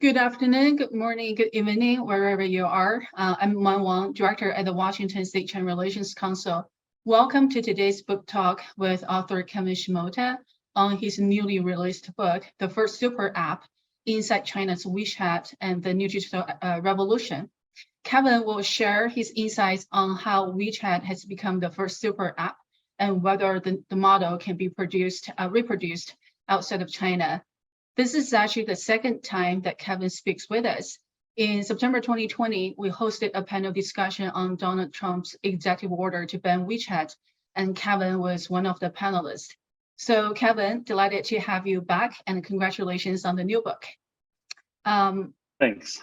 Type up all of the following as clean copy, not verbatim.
Good afternoon, good morning, good evening, wherever you are. I'm Man Wang, Director at the Washington State China Relations Council. Welcome to today's book talk with author Kevin Shimota on his newly released book, The First Superapp, Inside China's WeChat and the New Digital Revolution. Kevin will share his insights on how WeChat has become the first super app and whether the model can be reproduced outside of China. This is actually the second time that Kevin speaks with us. In September 2020, we hosted a panel discussion on Donald Trump's executive order to ban WeChat, and Kevin was one of the panelists. So Kevin, delighted to have you back, and congratulations on the new book. Thanks.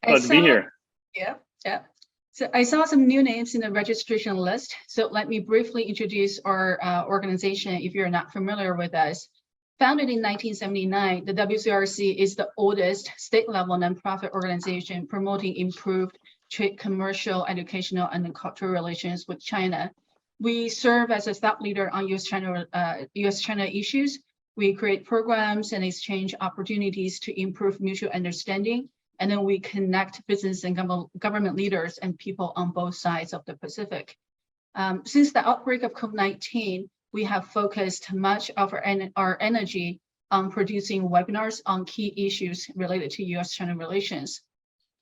Glad to be here. Yeah. So I saw some new names in the registration list. So let me briefly introduce our organization if you're not familiar with us. Founded in 1979, the WSCRC is the oldest state-level nonprofit organization promoting improved trade, commercial, educational, and cultural relations with China. We serve as a thought leader on US-China issues. We create programs and exchange opportunities to improve mutual understanding. And then we connect business and government leaders and people on both sides of the Pacific. Since the outbreak of COVID-19, we have focused much of our energy on producing webinars on key issues related to US-China relations.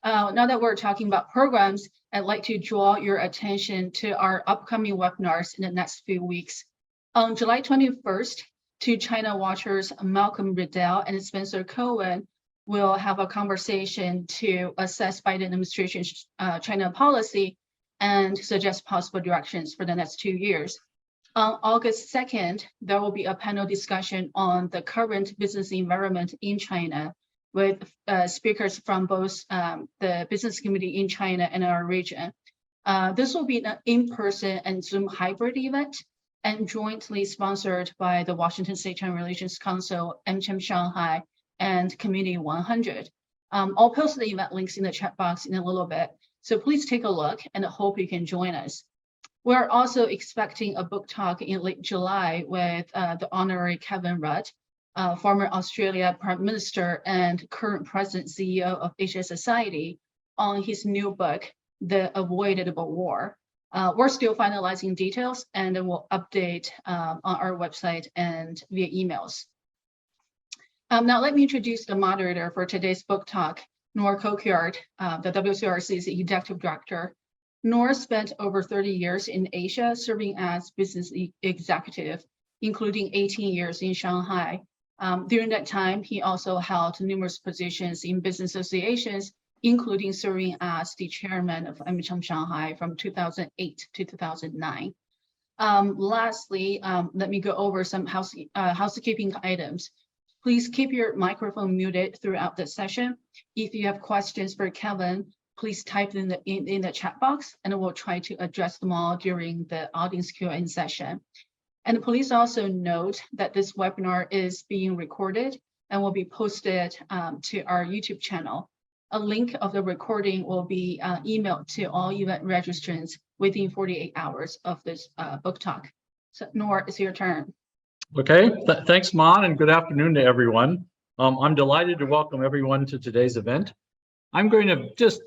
Now that we're talking about programs, I'd like to draw your attention to our upcoming webinars in the next few weeks. On July 21st, two China watchers, Malcolm Riddell and Spencer Cohen, will have a conversation to assess Biden administration's China policy and suggest possible directions for the next 2 years. On August 2nd, there will be a panel discussion on the current business environment in China with speakers from both the business community in China and our region. This will be an in-person and Zoom hybrid event and jointly sponsored by the Washington State China Relations Council, MCHM Shanghai, and Community 100. I'll post the event links in the chat box in a little bit, so please take a look and I hope you can join us. We're also expecting a book talk in late July with the Honorary Kevin Rudd, former Australia Prime Minister and current President CEO of Asia Society, on his new book, The Avoidable War. We're still finalizing details and then we'll update on our website and via emails. Now let me introduce the moderator for today's book talk, Noor Kokyard, the WSCRC's Executive Director. Noor spent over 30 years in Asia serving as business executive, including 18 years in Shanghai. During that time, he also held numerous positions in business associations, including serving as the chairman of MCHM Shanghai from 2008 to 2009. Lastly, let me go over some housekeeping items. Please keep your microphone muted throughout the session. If you have questions for Kevin, please type in the chat box and we'll try to address them all during the audience Q&A session. And please also note that this webinar is being recorded and will be posted to our YouTube channel. A link of the recording will be emailed to all event registrants within 48 hours of this book talk. So Noor, it's your turn. Okay, thanks, Mon, and good afternoon to everyone. I'm delighted to welcome everyone to today's event. I'm going to just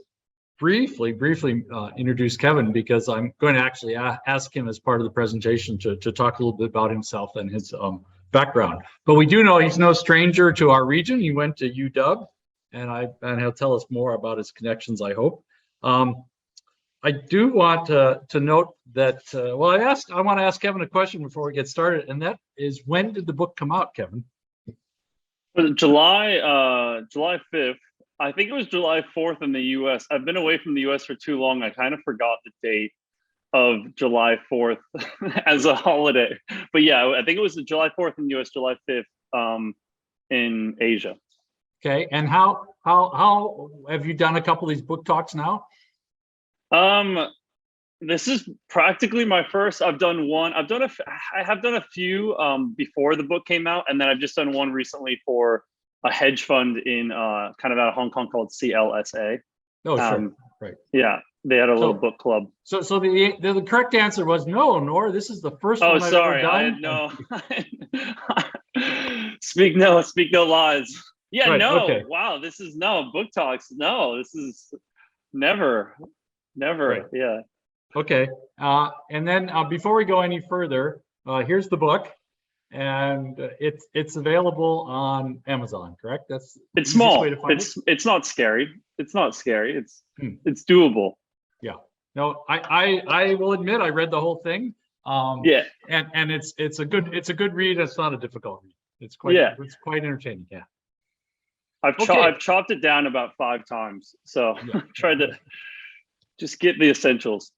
briefly introduce Kevin because I'm going to actually ask him as part of the presentation to talk a little bit about himself and his background. But we do know he's no stranger to our region. He went to UW, and he'll tell us more about his connections, I hope. I do want to note that, well, I want to ask Kevin a question before we get started, and that is, when did the book come out, Kevin? July 5th. I think it was July 4th in the US. I've been away from the US for too long. I kind of forgot the date of July 4th as a holiday. But yeah, I think it was July 4th in the US, July 5th in Asia. Okay, and how have you done a couple of these book talks now? This is practically my first. I've done one. I have done a few before the book came out, and then I've just done one recently for a hedge fund in kind of out of Hong Kong called CLSA. Oh, sure. Right. Yeah, they had a little book club. So the correct answer was no, Noor. This is the first one I've sorry, ever done. Speak no lies. Yeah, Right, no, okay. wow, this is no book talks. No, this is never, Right. yeah. Okay. And then before we go any further, here's the book, and it's available on Amazon, correct? That's the It's easiest way to small. find it. It's not scary. It's not scary. Hmm. It's doable. Yeah. No, I will admit I read the whole thing. Yeah, And it's a good read. It's not a difficult read. It's yeah. quite entertaining. Yeah. I've Okay. chopped it down about 5 times. So Yeah. tried to just get the essentials.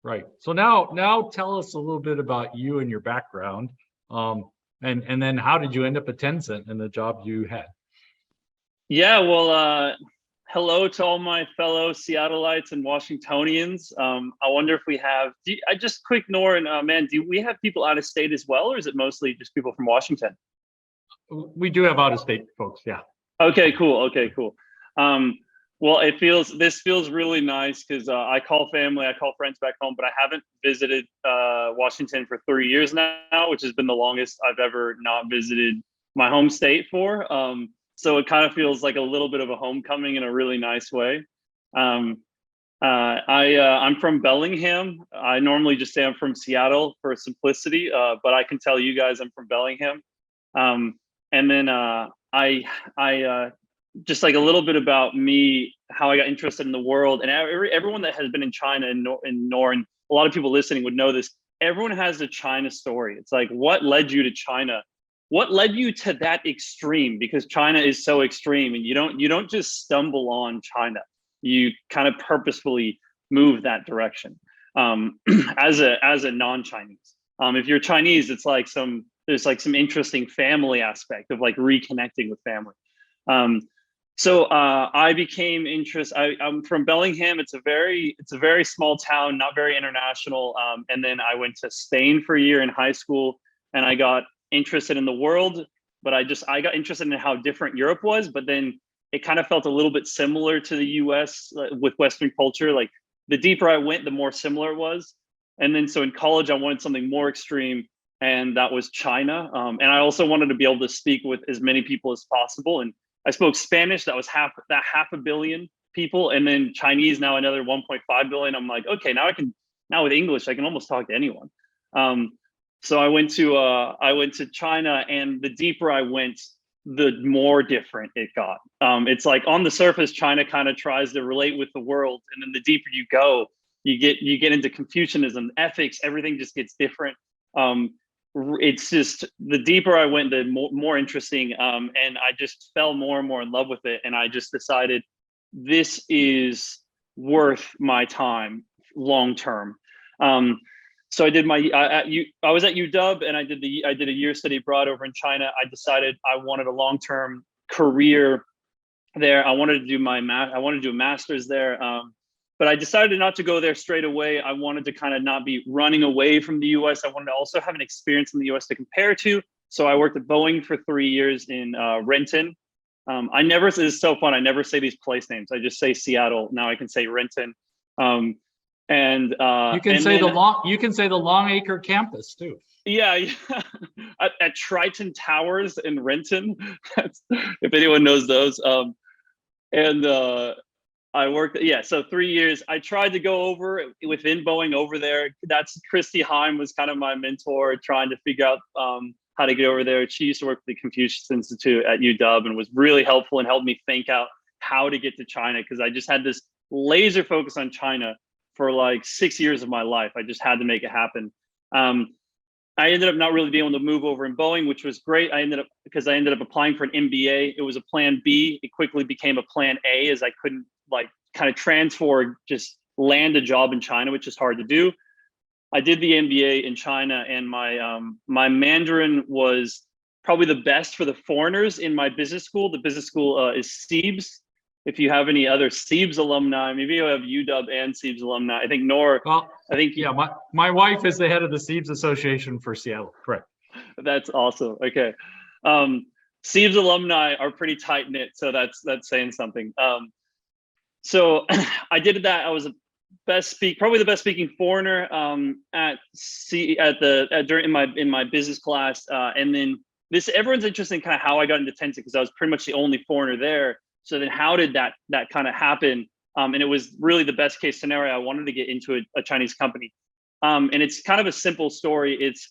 Right. So now tell us a little bit about you and your background. And then how did you end up at Tencent and the job you had? Yeah, well, hello to all my fellow Seattleites and Washingtonians. I wonder if we have, I just quick Nor and man, do we have people out of state as well, or is it mostly just people from Washington? We do have out-of-state folks. Yeah. Okay, cool. Okay, cool. Well, this feels really nice because I call family, I call friends back home, but I haven't visited Washington for 3 years now, which has been the longest I've ever not visited my home state for. So it kind of feels like a little bit of a homecoming in a really nice way. I'm from Bellingham. I normally just say I'm from Seattle for simplicity, but I can tell you guys I'm from Bellingham. And then I just like a little bit about me, how I got interested in the world, and everyone that has been in China and Nor, and a lot of people listening would know this. Everyone has a China story. It's like, what led you to China? What led you to that extreme? Because China is so extreme, and you don't just stumble on China. You kind of purposefully move that direction. As a non-Chinese, if you're Chinese, it's like there's like some interesting family aspect of like reconnecting with family. So I became interested. I'm from Bellingham. It's a very small town, not very international. And then I went to Spain for a year in high school, and I got interested in the world. But I got interested in how different Europe was. But then it kind of felt a little bit similar to the U.S. With Western culture. Like the deeper I went, the more similar it was. And then so in college, I wanted something more extreme, and that was China. And I also wanted to be able to speak with as many people as possible. And I spoke Spanish. That was half a billion people, and then Chinese now another 1.5 billion. I'm like, okay, now with English I can almost talk to anyone. So I went to China, and the deeper I went, the more different it got. It's like on the surface, China kind of tries to relate with the world, and then the deeper you go, you get into Confucianism, ethics, everything just gets different. It's just the deeper I went, the more interesting, and I just fell more and more in love with it, and I just decided this is worth my time long term. So I did I was at UW, and I did a year study abroad over in China. I decided I wanted a long-term career there. I wanted to do a master's there. But I decided not to go there straight away. I wanted to kind of not be running away from the US. I wanted to also have an experience in the US to compare to. So I worked at Boeing for 3 years in Renton. This is so fun. I never say these place names. I just say Seattle. Now I can say Renton. You can say the Longacre campus too. Yeah. At Triton Towers in Renton. If anyone knows those. I worked, so 3 years. I tried to go over within Boeing over there. That's Christy Heim was kind of my mentor, trying to figure out how to get over there. She used to work at the Confucius Institute at UW and was really helpful and helped me think out how to get to China, because I just had this laser focus on China for like 6 years of my life. I just had to make it happen. I ended up not really being able to move over in Boeing, which was great. I ended up applying for an MBA. It was a plan B. It quickly became a plan A, as I couldn't like kind of transfer, just land a job in China, which is hard to do. I did the MBA in China, and my Mandarin was probably the best for the foreigners in my business school. The business school is SEABS. If you have any other SEABS alumni, maybe you have UW and SEABS alumni. I think my wife is the head of the SEABS Association for Seattle. Correct. That's awesome. Okay. SEABS alumni are pretty tight knit, so that's saying something. So I did that. I was probably the best speaking foreigner in my business class, and then everyone's interested in kind of how I got into Tencent, because I was pretty much the only foreigner there. So then how did that kind of happen? And it was really the best case scenario. I wanted to get into a Chinese company. And it's kind of a simple story. It's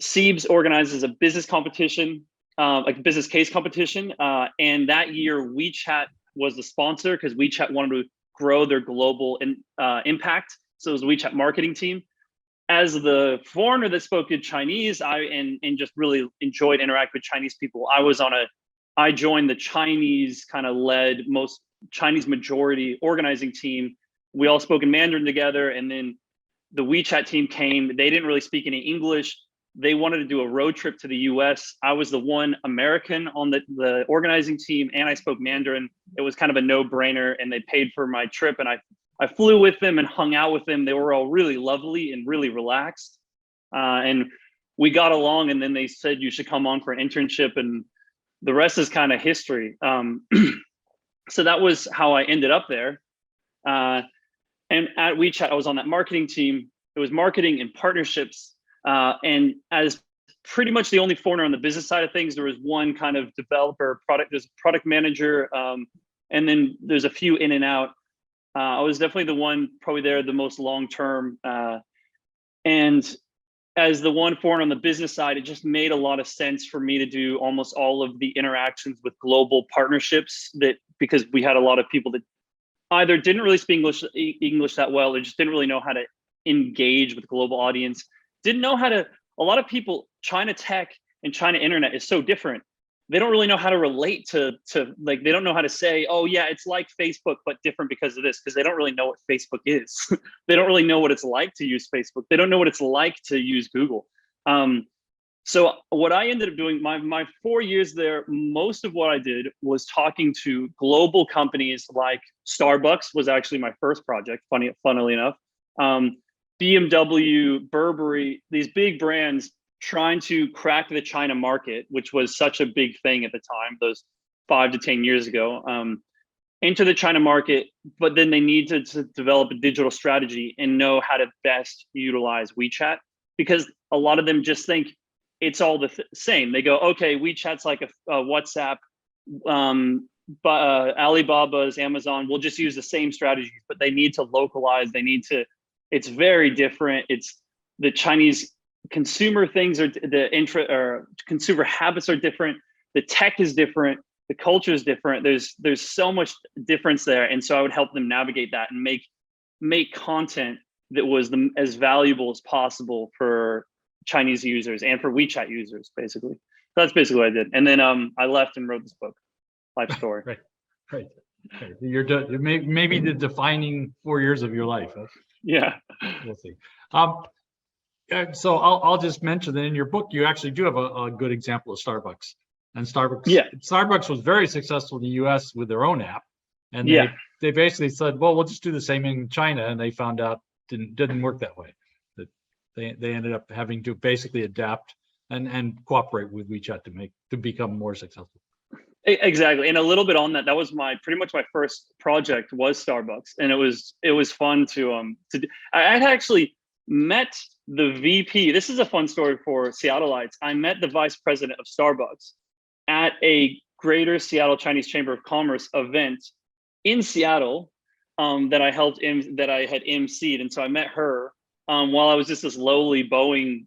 Siebes organizes a business competition, like a business case competition. And that year WeChat was the sponsor, because WeChat wanted to grow their global impact. So it was the WeChat marketing team. As the foreigner that spoke good Chinese, and just really enjoyed interacting with Chinese people, I joined the Chinese kind of led, most Chinese majority organizing team. We all spoke in Mandarin together, and then the WeChat team came. They didn't really speak any English. They wanted to do a road trip to the US. I was the one American on the organizing team, and I spoke Mandarin. It was kind of a no-brainer, and they paid for my trip, and I flew with them and hung out with them. They were all really lovely and really relaxed. And we got along, and then they said, you should come on for an internship, and the rest is kind of history. So that was how I ended up there. And at WeChat, I was on that marketing team. It was marketing and partnerships. And as pretty much the only foreigner on the business side of things, there was one kind of developer, there's a product manager, and then there's a few in and out. I was definitely the one probably there the most long-term. And as the one foreigner on the business side, it just made a lot of sense for me to do almost all of the interactions with global partnerships, because we had a lot of people that either didn't really speak English that well, or just didn't really know how to engage with global audience, didn't know how to, a lot of people, China tech and China internet is so different. They don't really know how to relate to like, they don't know how to say, oh yeah, it's like Facebook, but different because of this, because they don't really know what Facebook is. They don't really know what it's like to use Facebook. They don't know what it's like to use Google. So what I ended up doing, my 4 years there, most of what I did was talking to global companies like Starbucks was actually my first project, funnily enough. BMW, Burberry, these big brands trying to crack the China market, which was such a big thing at the time, those 5 to 10 years ago, into the China market, but then they need to develop a digital strategy and know how to best utilize WeChat, because a lot of them just think it's all the same. They go, okay, WeChat's like a WhatsApp, but Alibaba's, Amazon, will just use the same strategies, but they need to localize, it's very different. It's the Chinese consumer things consumer habits are different. The tech is different. The culture is different. There's so much difference there. And so I would help them navigate that and make content that was as valuable as possible for Chinese users and for WeChat users, basically. So that's basically what I did. And then I left and wrote this book, Life Story. Right. You're maybe the defining 4 years of your life. Huh? Yeah. We'll see. So I'll just mention that in your book, you actually do have a good example of Starbucks. And Starbucks was very successful in the US with their own app. And they basically said, well, we'll just do the same in China. And they found out didn't work that way. That they ended up having to basically adapt and cooperate with WeChat to become more successful. Exactly. And a little bit on that was pretty much my first project was Starbucks. And it was fun to do. I had actually met the VP. This is a fun story for Seattleites. I met the vice president of Starbucks at a Greater Seattle Chinese Chamber of Commerce event in Seattle that I had emceed. And so I met her while I was just this lowly Boeing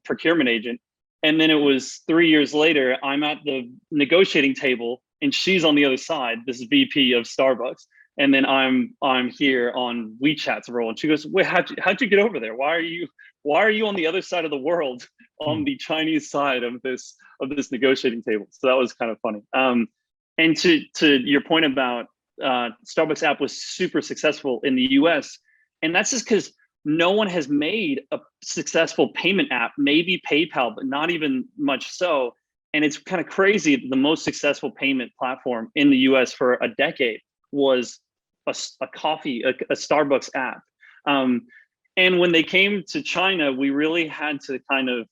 procurement agent. And then it was 3 years later, I'm at the negotiating table and she's on the other side, this VP of Starbucks. And then I'm here on WeChat's role. And she goes, wait, how'd you get over there? Why are you on the other side of the world on the Chinese side of this negotiating table? So that was kind of funny. And to your point about Starbucks app was super successful in the US. And that's just because no one has made a successful payment app, maybe PayPal, but not even much so. And it's kind of crazy. The most successful payment platform in the US for a decade was a Starbucks app. And when they came to China, we really had to kind of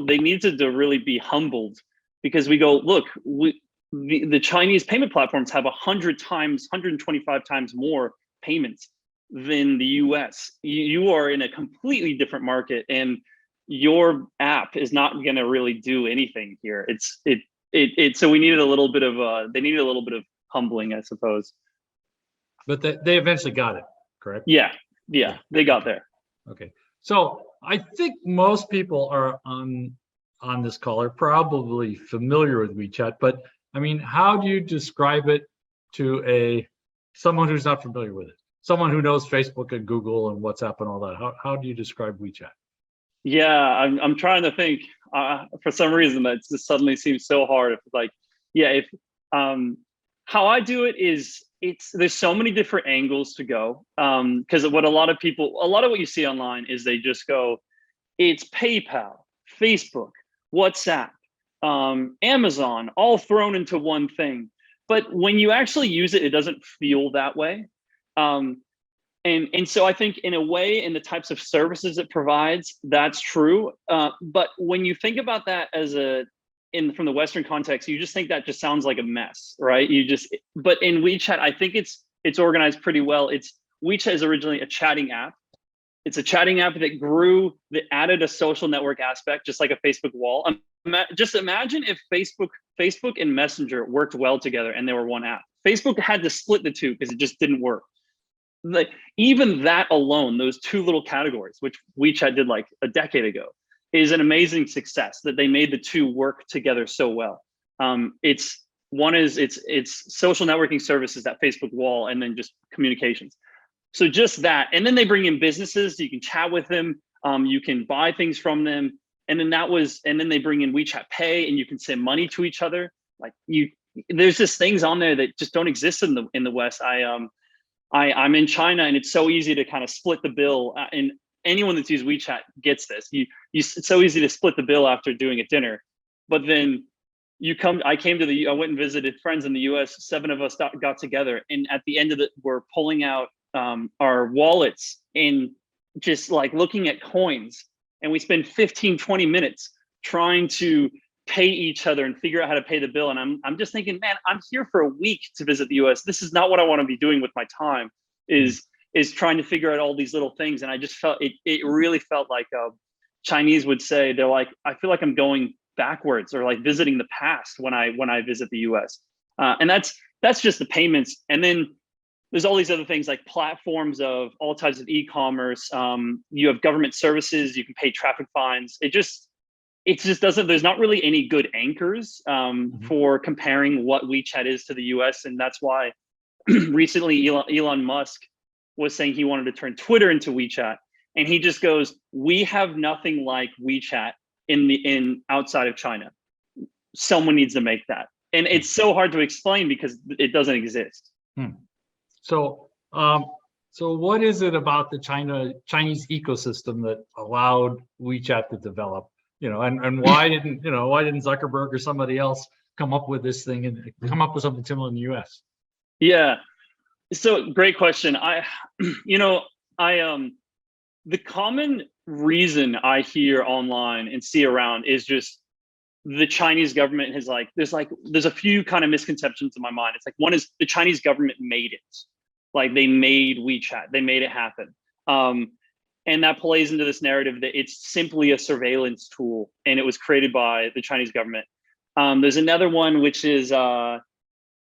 they needed to really be humbled, because we go, look, the Chinese payment platforms have 125 times more payments than the US. You are in a completely different market, and your app is not going to really do anything here. So we needed a little bit of they needed a little bit of humbling, I suppose. But they eventually got it, correct? Yeah, they got there. Okay, so I think most people are on this call are probably familiar with WeChat, but I mean, how do you describe it to someone who's not familiar with it? Someone who knows Facebook and Google and WhatsApp and all that. How do you describe WeChat? Yeah, I'm trying to think. For some reason, that just suddenly seems so hard. If how I do it is there's so many different angles to go. Because what a lot of what you see online is they just go, it's PayPal, Facebook, WhatsApp, Amazon, all thrown into one thing. But when you actually use it, it doesn't feel that way. And so I think in a way, in the types of services it provides, that's true. But when you think about that from the Western context, you just think that just sounds like a mess, right? But in WeChat, I think it's organized pretty well. WeChat is originally a chatting app. It's a chatting app that added a social network aspect, just like a Facebook wall. Just imagine if Facebook and Messenger worked well together and they were one app. Facebook had to split the two because it just didn't work. Like even that alone, those two little categories, which WeChat did like a decade ago, is an amazing success that they made the two work together so well. It's social networking services, that Facebook wall, and then just communications. So just that, and then they bring in businesses. You can chat with them, you can buy things from them, and then they bring in WeChat Pay, and you can send money to each other. There's just things on there that just don't exist in the West. I'm in China, and it's so easy to kind of split the bill. And anyone that's used WeChat gets this. It's so easy to split the bill after doing a dinner, but then I went and visited friends in the U.S. 7 of us got together, and at the end of it, we're pulling out our wallets and just like looking at coins, and we spend 15-20 minutes trying to pay each other and figure out how to pay the bill. And I'm just thinking, man, I'm here for a week to visit the US. This is not what I want to be doing with my time, is trying to figure out all these little things. And I just felt it really felt like Chinese would say, they're like, I feel like I'm going backwards, or like visiting the past when I visit the US. And that's just the payments. And then there's all these other things like platforms of all types of e-commerce. You have government services, you can pay traffic fines. It just doesn't, there's not really any good anchors for comparing what WeChat is to the US. And that's why recently Elon Musk was saying he wanted to turn Twitter into WeChat. And he just goes, we have nothing like WeChat in outside of China. Someone needs to make that. And it's so hard to explain because it doesn't exist. So what is it about the Chinese ecosystem that allowed WeChat to develop? And why didn't Zuckerberg or somebody else come up with this thing and come up with something similar in the US? Yeah, so great question. The common reason I hear online and see around is just the Chinese government has there's a few kind of misconceptions in my mind. It's like, one is the Chinese government made it. Like they made WeChat, they made it happen. And that plays into this narrative that it's simply a surveillance tool and it was created by the Chinese government. There's another one, which is kind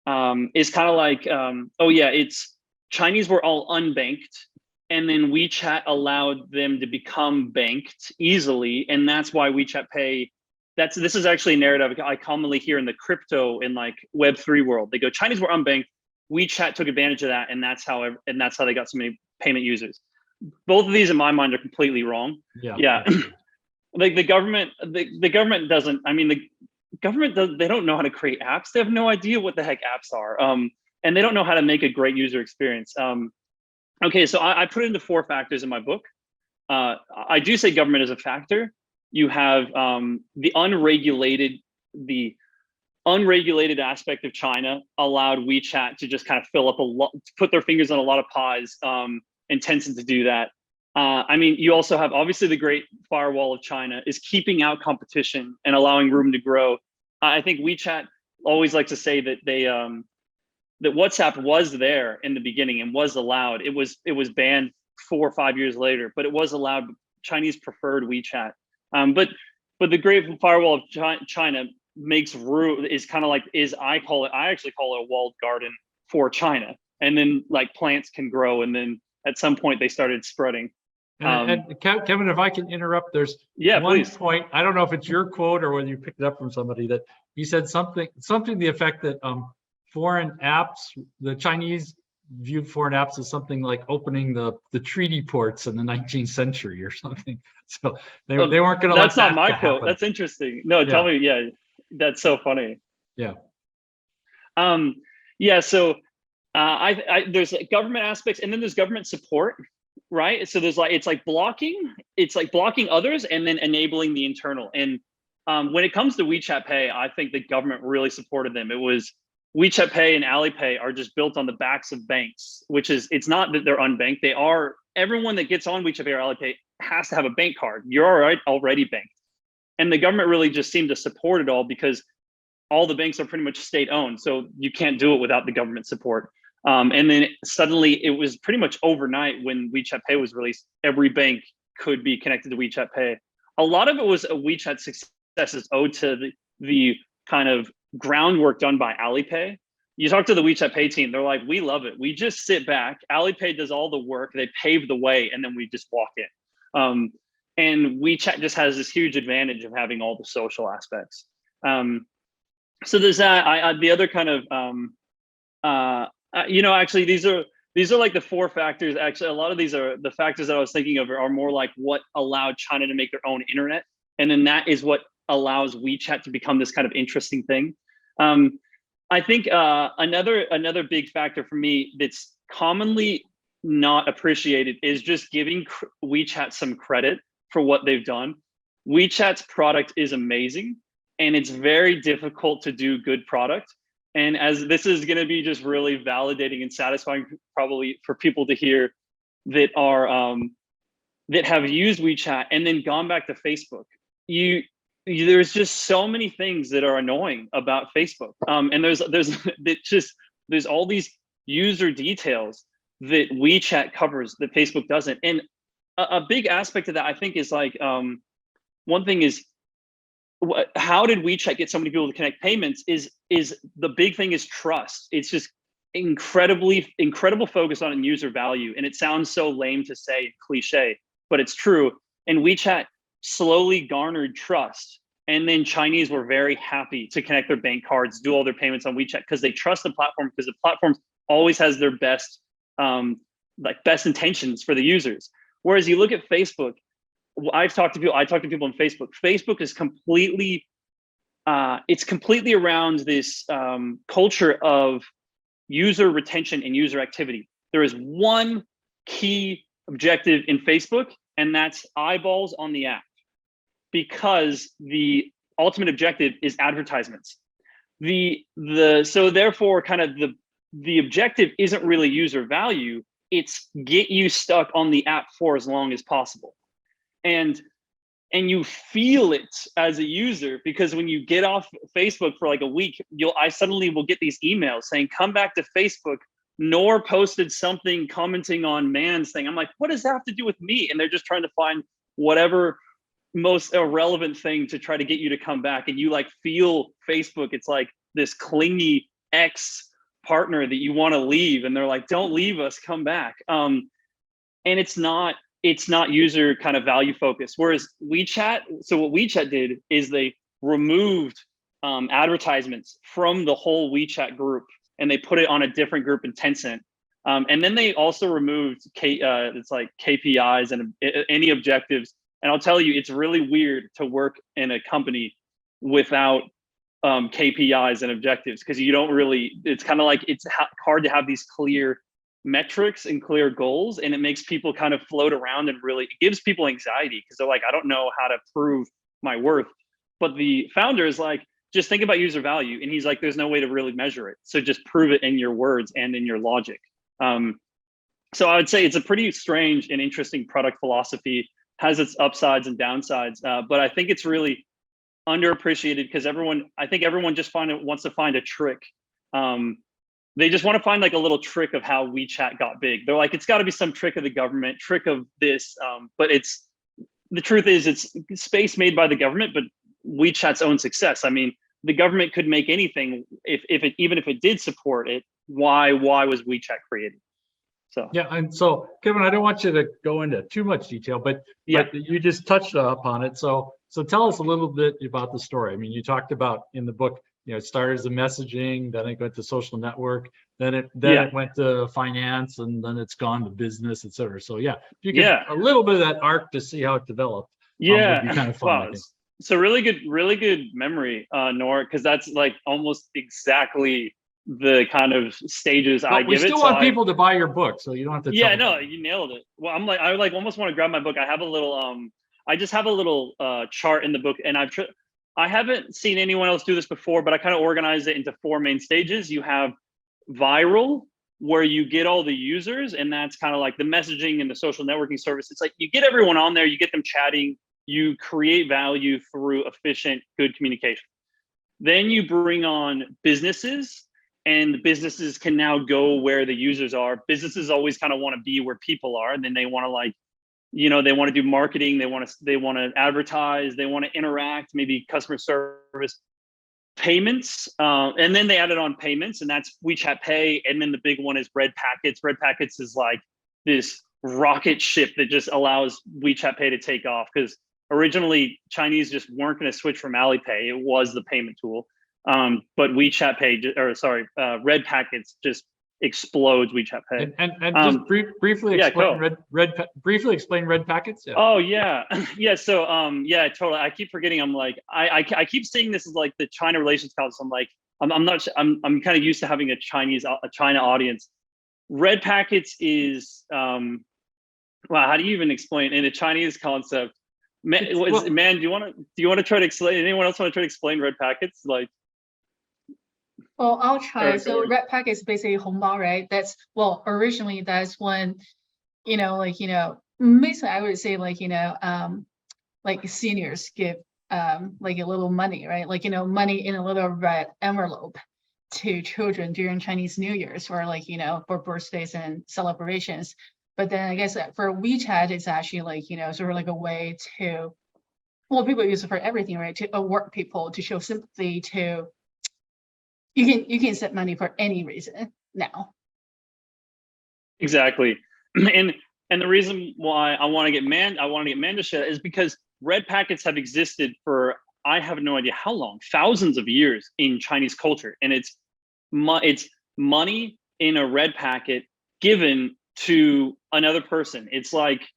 of like, it's Chinese were all unbanked, and then WeChat allowed them to become banked easily. And that's why WeChat Pay, this is actually a narrative I commonly hear in the crypto and like Web3 world. They go, Chinese were unbanked, WeChat took advantage of that, and that's how they got so many payment users. Both of these in my mind are completely wrong. Yeah. Like the government doesn't, they don't know how to create apps. They have no idea what the heck apps are. And they don't know how to make a great user experience. Okay, so I put it into 4 factors in my book. I do say government is a factor. You have the unregulated aspect of China allowed WeChat to just kind of fill up put their fingers on a lot of pies. And Tencent to do that. You also have, obviously, the great firewall of China is keeping out competition and allowing room to grow. I think WeChat always likes to say that that WhatsApp was there in the beginning and was allowed. It was banned 4 or 5 years later, but it was allowed. Chinese preferred WeChat. But the Great Firewall of China makes room, is kind of like, I actually call it a walled garden for China. And then like plants can grow, and then at some point they started spreading. And Kevin, if I can interrupt, there's one please. point, I don't know if it's your quote or whether you picked it up from somebody, that you said something to the effect that foreign apps, the Chinese viewed foreign apps as something like opening the treaty ports in the 19th century or something. So they weren't going to let that happen. That's not my quote. That's interesting. No, tell me. Yeah, that's so funny. Yeah. So there's like government aspects, and then there's government support, right? So there's like, it's like blocking others and then enabling the internal. And when it comes to WeChat Pay, I think the government really supported them. It was WeChat Pay and Alipay are just built on the backs of banks, which is, it's not that they're unbanked. They are, everyone that gets on WeChat Pay or Alipay has to have a bank card. You're already banked. And the government really just seemed to support it all because all the banks are pretty much state owned. So you can't do it without the government support. And then suddenly it was pretty much overnight when WeChat Pay was released, every bank could be connected to WeChat Pay. A lot of it was WeChat's success is owed to the kind of groundwork done by Alipay. You talk to the WeChat Pay team, they're like, we love it. We just sit back. Alipay does all the work. They pave the way, and then we just walk in. And WeChat just has this huge advantage of having all the social aspects. So there's that. The other kind of, actually, these are like the 4 factors. Actually, a lot of these are the factors that I was thinking of are more like what allowed China to make their own internet. And then that is what allows WeChat to become this kind of interesting thing. I think another big factor for me that's commonly not appreciated is just giving WeChat some credit for what they've done. WeChat's product is amazing, and it's very difficult to do good product. And as this is going to be just really validating and satisfying, probably for people to hear that are that have used WeChat and then gone back to Facebook. There's just so many things that are annoying about Facebook, and there's all these user details that WeChat covers that Facebook doesn't. And a big aspect of that, I think, is like one thing is, how did WeChat get so many people to connect payments? Is the big thing is trust. It's just incredible focus on user value, and it sounds so lame to say, cliche, but it's true. And WeChat slowly garnered trust, and then Chinese were very happy to connect their bank cards, do all their payments on WeChat because they trust the platform, because the platform always has their best intentions for the users. Whereas you look at Facebook, I talk to people on Facebook. Facebook is completely around this culture of user retention and user activity. There is one key objective in Facebook, and that's eyeballs on the app, because the ultimate objective is advertisements. So therefore, kind of the objective isn't really user value. It's get you stuck on the app for as long as possible. And you feel it as a user, because when you get off Facebook for like a week, I suddenly will get these emails saying, come back to Facebook. Nor posted something commenting on Man's thing. I'm like, what does that have to do with me? And they're just trying to find whatever most irrelevant thing to try to get you to come back. And you like feel Facebook, it's like this clingy ex-partner that you want to leave. And they're like, don't leave us, come back. And it's not user kind of value focused. Whereas WeChat, so what WeChat did is they removed advertisements from the whole WeChat group, and they put it on a different group in Tencent. And then they also removed it's like KPIs and any objectives. And I'll tell you, it's really weird to work in a company without KPIs and objectives, because you don't really, it's kind of like, it's hard to have these clear metrics and clear goals, and it makes people kind of float around, and really, it gives people anxiety because they're like, I don't know how to prove my worth. But the founder is like, just think about user value. And he's like, there's no way to really measure it. So just prove it in your words and in your logic. So I would say it's a pretty strange and interesting product philosophy, has its upsides and downsides. But I think it's really underappreciated because I think everyone just wants to find a trick. They just want to find like a little trick of how WeChat got big. They're like, it's got to be some trick of the government, trick of this. But the truth is it's space made by the government, but WeChat's own success. I mean, the government could make anything even if it did support it. Why was WeChat created? So yeah, and so Kevin, I don't want you to go into too much detail, but you just touched upon it. So tell us a little bit about the story. I mean, you talked about in the book, it started as a messaging, then it went to social network, then it went to finance, and then it's gone to business, et cetera. So if you could a little bit of that arc to see how it developed, would be kind of fun. Wow. I think. So really good memory, Nora, because that's like almost exactly the kind of stages I give it. We still want people to buy your book, so you don't have to. Yeah, no, you nailed it. Well, I like almost want to grab my book. I have a little I just have a little chart in the book, and I haven't seen anyone else do this before, but I kind of organize it into 4 main stages. You have viral, where you get all the users, and that's kind of like the messaging and the social networking service. It's like you get everyone on there, you get them chatting, you create value through efficient, good communication. Then you bring on businesses, and the businesses can now go where the users are. Businesses always kind of want to be where people are, and then they want to they want to do marketing, they want to advertise, they want to interact, maybe customer service, payments, and then they added on payments, and that's WeChat Pay. And then the big one is Red Packets. Red Packets is like this rocket ship that just allows WeChat Pay to take off, because originally Chinese just weren't going to switch from Alipay. It was the payment tool. But WeChat Pay, Red Packets just explodes WeChat Pay. And just briefly explain briefly explain Red Packets. Yeah. Oh yeah, yeah. So totally. I keep forgetting. I'm like I keep seeing this as like the China Relations Council. I'm like I'm kind of used to having a China audience. Red Packets is wow. How do you even explain in a Chinese concept? Man, do you want to try to explain? Anyone else want to try to explain Red Packets? Like. Well, I'll try. So Red Packet is basically hongbao, right? Originally that's when, basically I would say like seniors give like a little money, right? Like, money in a little red envelope to children during Chinese New Year's, or for birthdays and celebrations. But then I guess for WeChat, it's actually like, sort of like a way to, people use it for everything, right? To award people, to show sympathy, to you can send money for any reason now. Exactly. And the reason why I want to get Man to share is because Red Packets have existed for, I have no idea how long, thousands of years in Chinese culture. And it's money in a red packet given to another person. It's like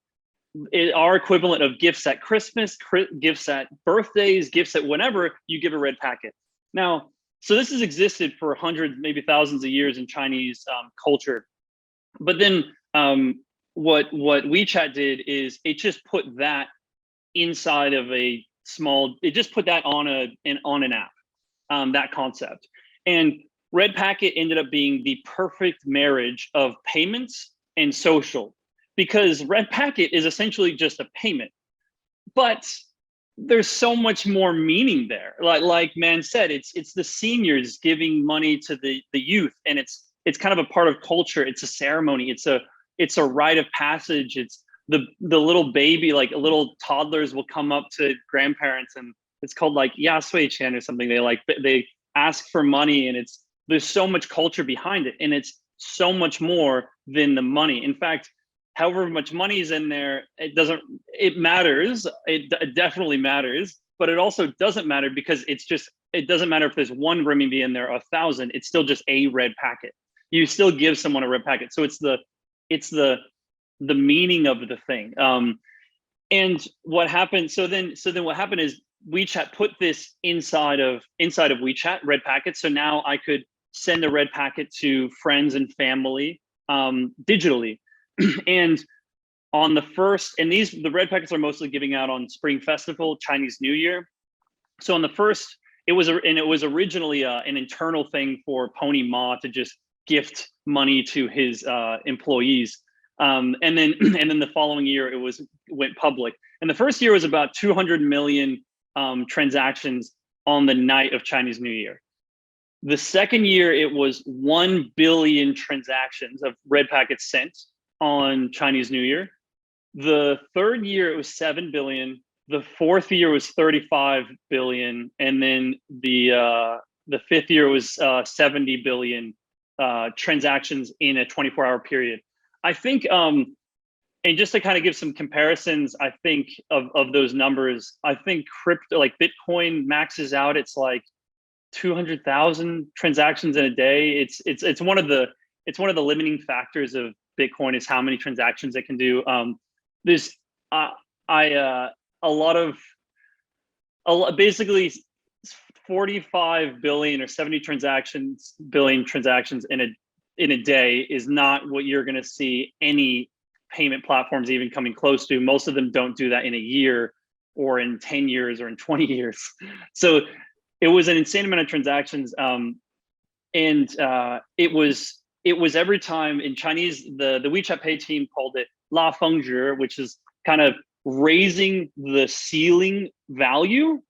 our equivalent of gifts at Christmas, gifts at birthdays, gifts at whenever you give a red packet. Now, so this has existed for hundreds, maybe thousands of years in Chinese culture. But then what WeChat did is it just put that inside of it just put that on an app, that concept. And Red Packet ended up being the perfect marriage of payments and social, because Red Packet is essentially just a payment, but there's so much more meaning there. Like Man said, it's the seniors giving money to the youth, and it's kind of a part of culture. It's a ceremony. It's a rite of passage. It's the little baby, like little toddlers will come up to grandparents, and it's called like Ya Sui Qian or something. They ask for money, and there's so much culture behind it, and it's so much more than the money. In fact, however much money is in there, it matters. It definitely matters, but it also doesn't matter, because it doesn't matter if there's 1 renminbi in there or 1,000. It's still just a red packet. You still give someone a red packet. So it's the meaning of the thing. And what happened? So then what happened is WeChat put this inside of WeChat, red packets. So now I could send a red packet to friends and family digitally. And on the first, and the red packets are mostly giving out on Spring Festival, Chinese New Year. So on the first, it was originally an internal thing for Pony Ma to just gift money to his employees. And then the following year it went public. And the first year was about 200 million transactions on the night of Chinese New Year. The second year it was 1 billion transactions of red packets sent on Chinese New Year. The third year it was 7 billion. The fourth year was 35 billion, and then the fifth year was 70 billion transactions in a 24-hour period. I think, and just to kind of give some comparisons, I think of those numbers, I think crypto, like Bitcoin, maxes out. It's like 200,000 transactions in a day. It's one of the limiting factors of Bitcoin is how many transactions it can do. There's basically 45 billion or 70 billion transactions in a day is not what you're going to see any payment platforms even coming close to. Most of them don't do that in a year or in 10 years or in 20 years. So it was an insane amount of transactions. It was every time in Chinese, the WeChat Pay team called it leapfrogged, which is kind of raising the ceiling value.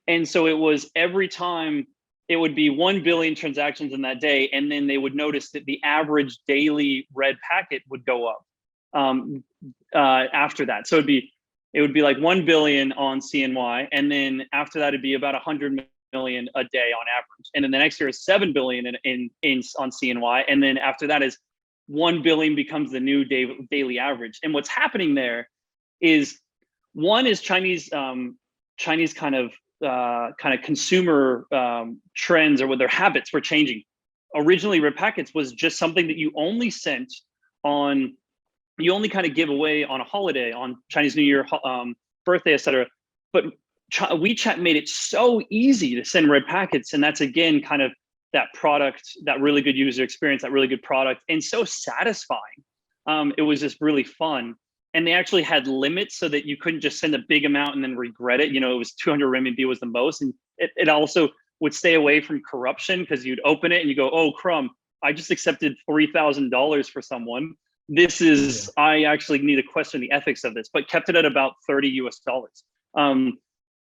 And so it was every time it would be 1 billion transactions in that day. And then they would notice that the average daily red packet would go up after that. So it would be like 1 billion on CNY. And then after that, it'd be about 100 million a day on average. And then the next year is 7 billion on CNY. And then after that is 1 billion becomes the new daily average. And what's happening there is, one is Chinese kind of consumer trends, or what their habits were changing. Originally, red packets was just something that you only sent on, you only kind of give away on a holiday, on Chinese New Year, birthday, etc. But WeChat made it so easy to send red packets, and that's again kind of that product, that really good user experience, that really good product, and so satisfying. It was just really fun. And they actually had limits so that you couldn't just send a big amount and then regret it. You know, it was 200 RMB was the most. And it also would stay away from corruption, because you'd open it and you go, oh, crumb, I just accepted $3,000 for someone. This is, I actually need to question the ethics of this, but kept it at about 30 US dollars. And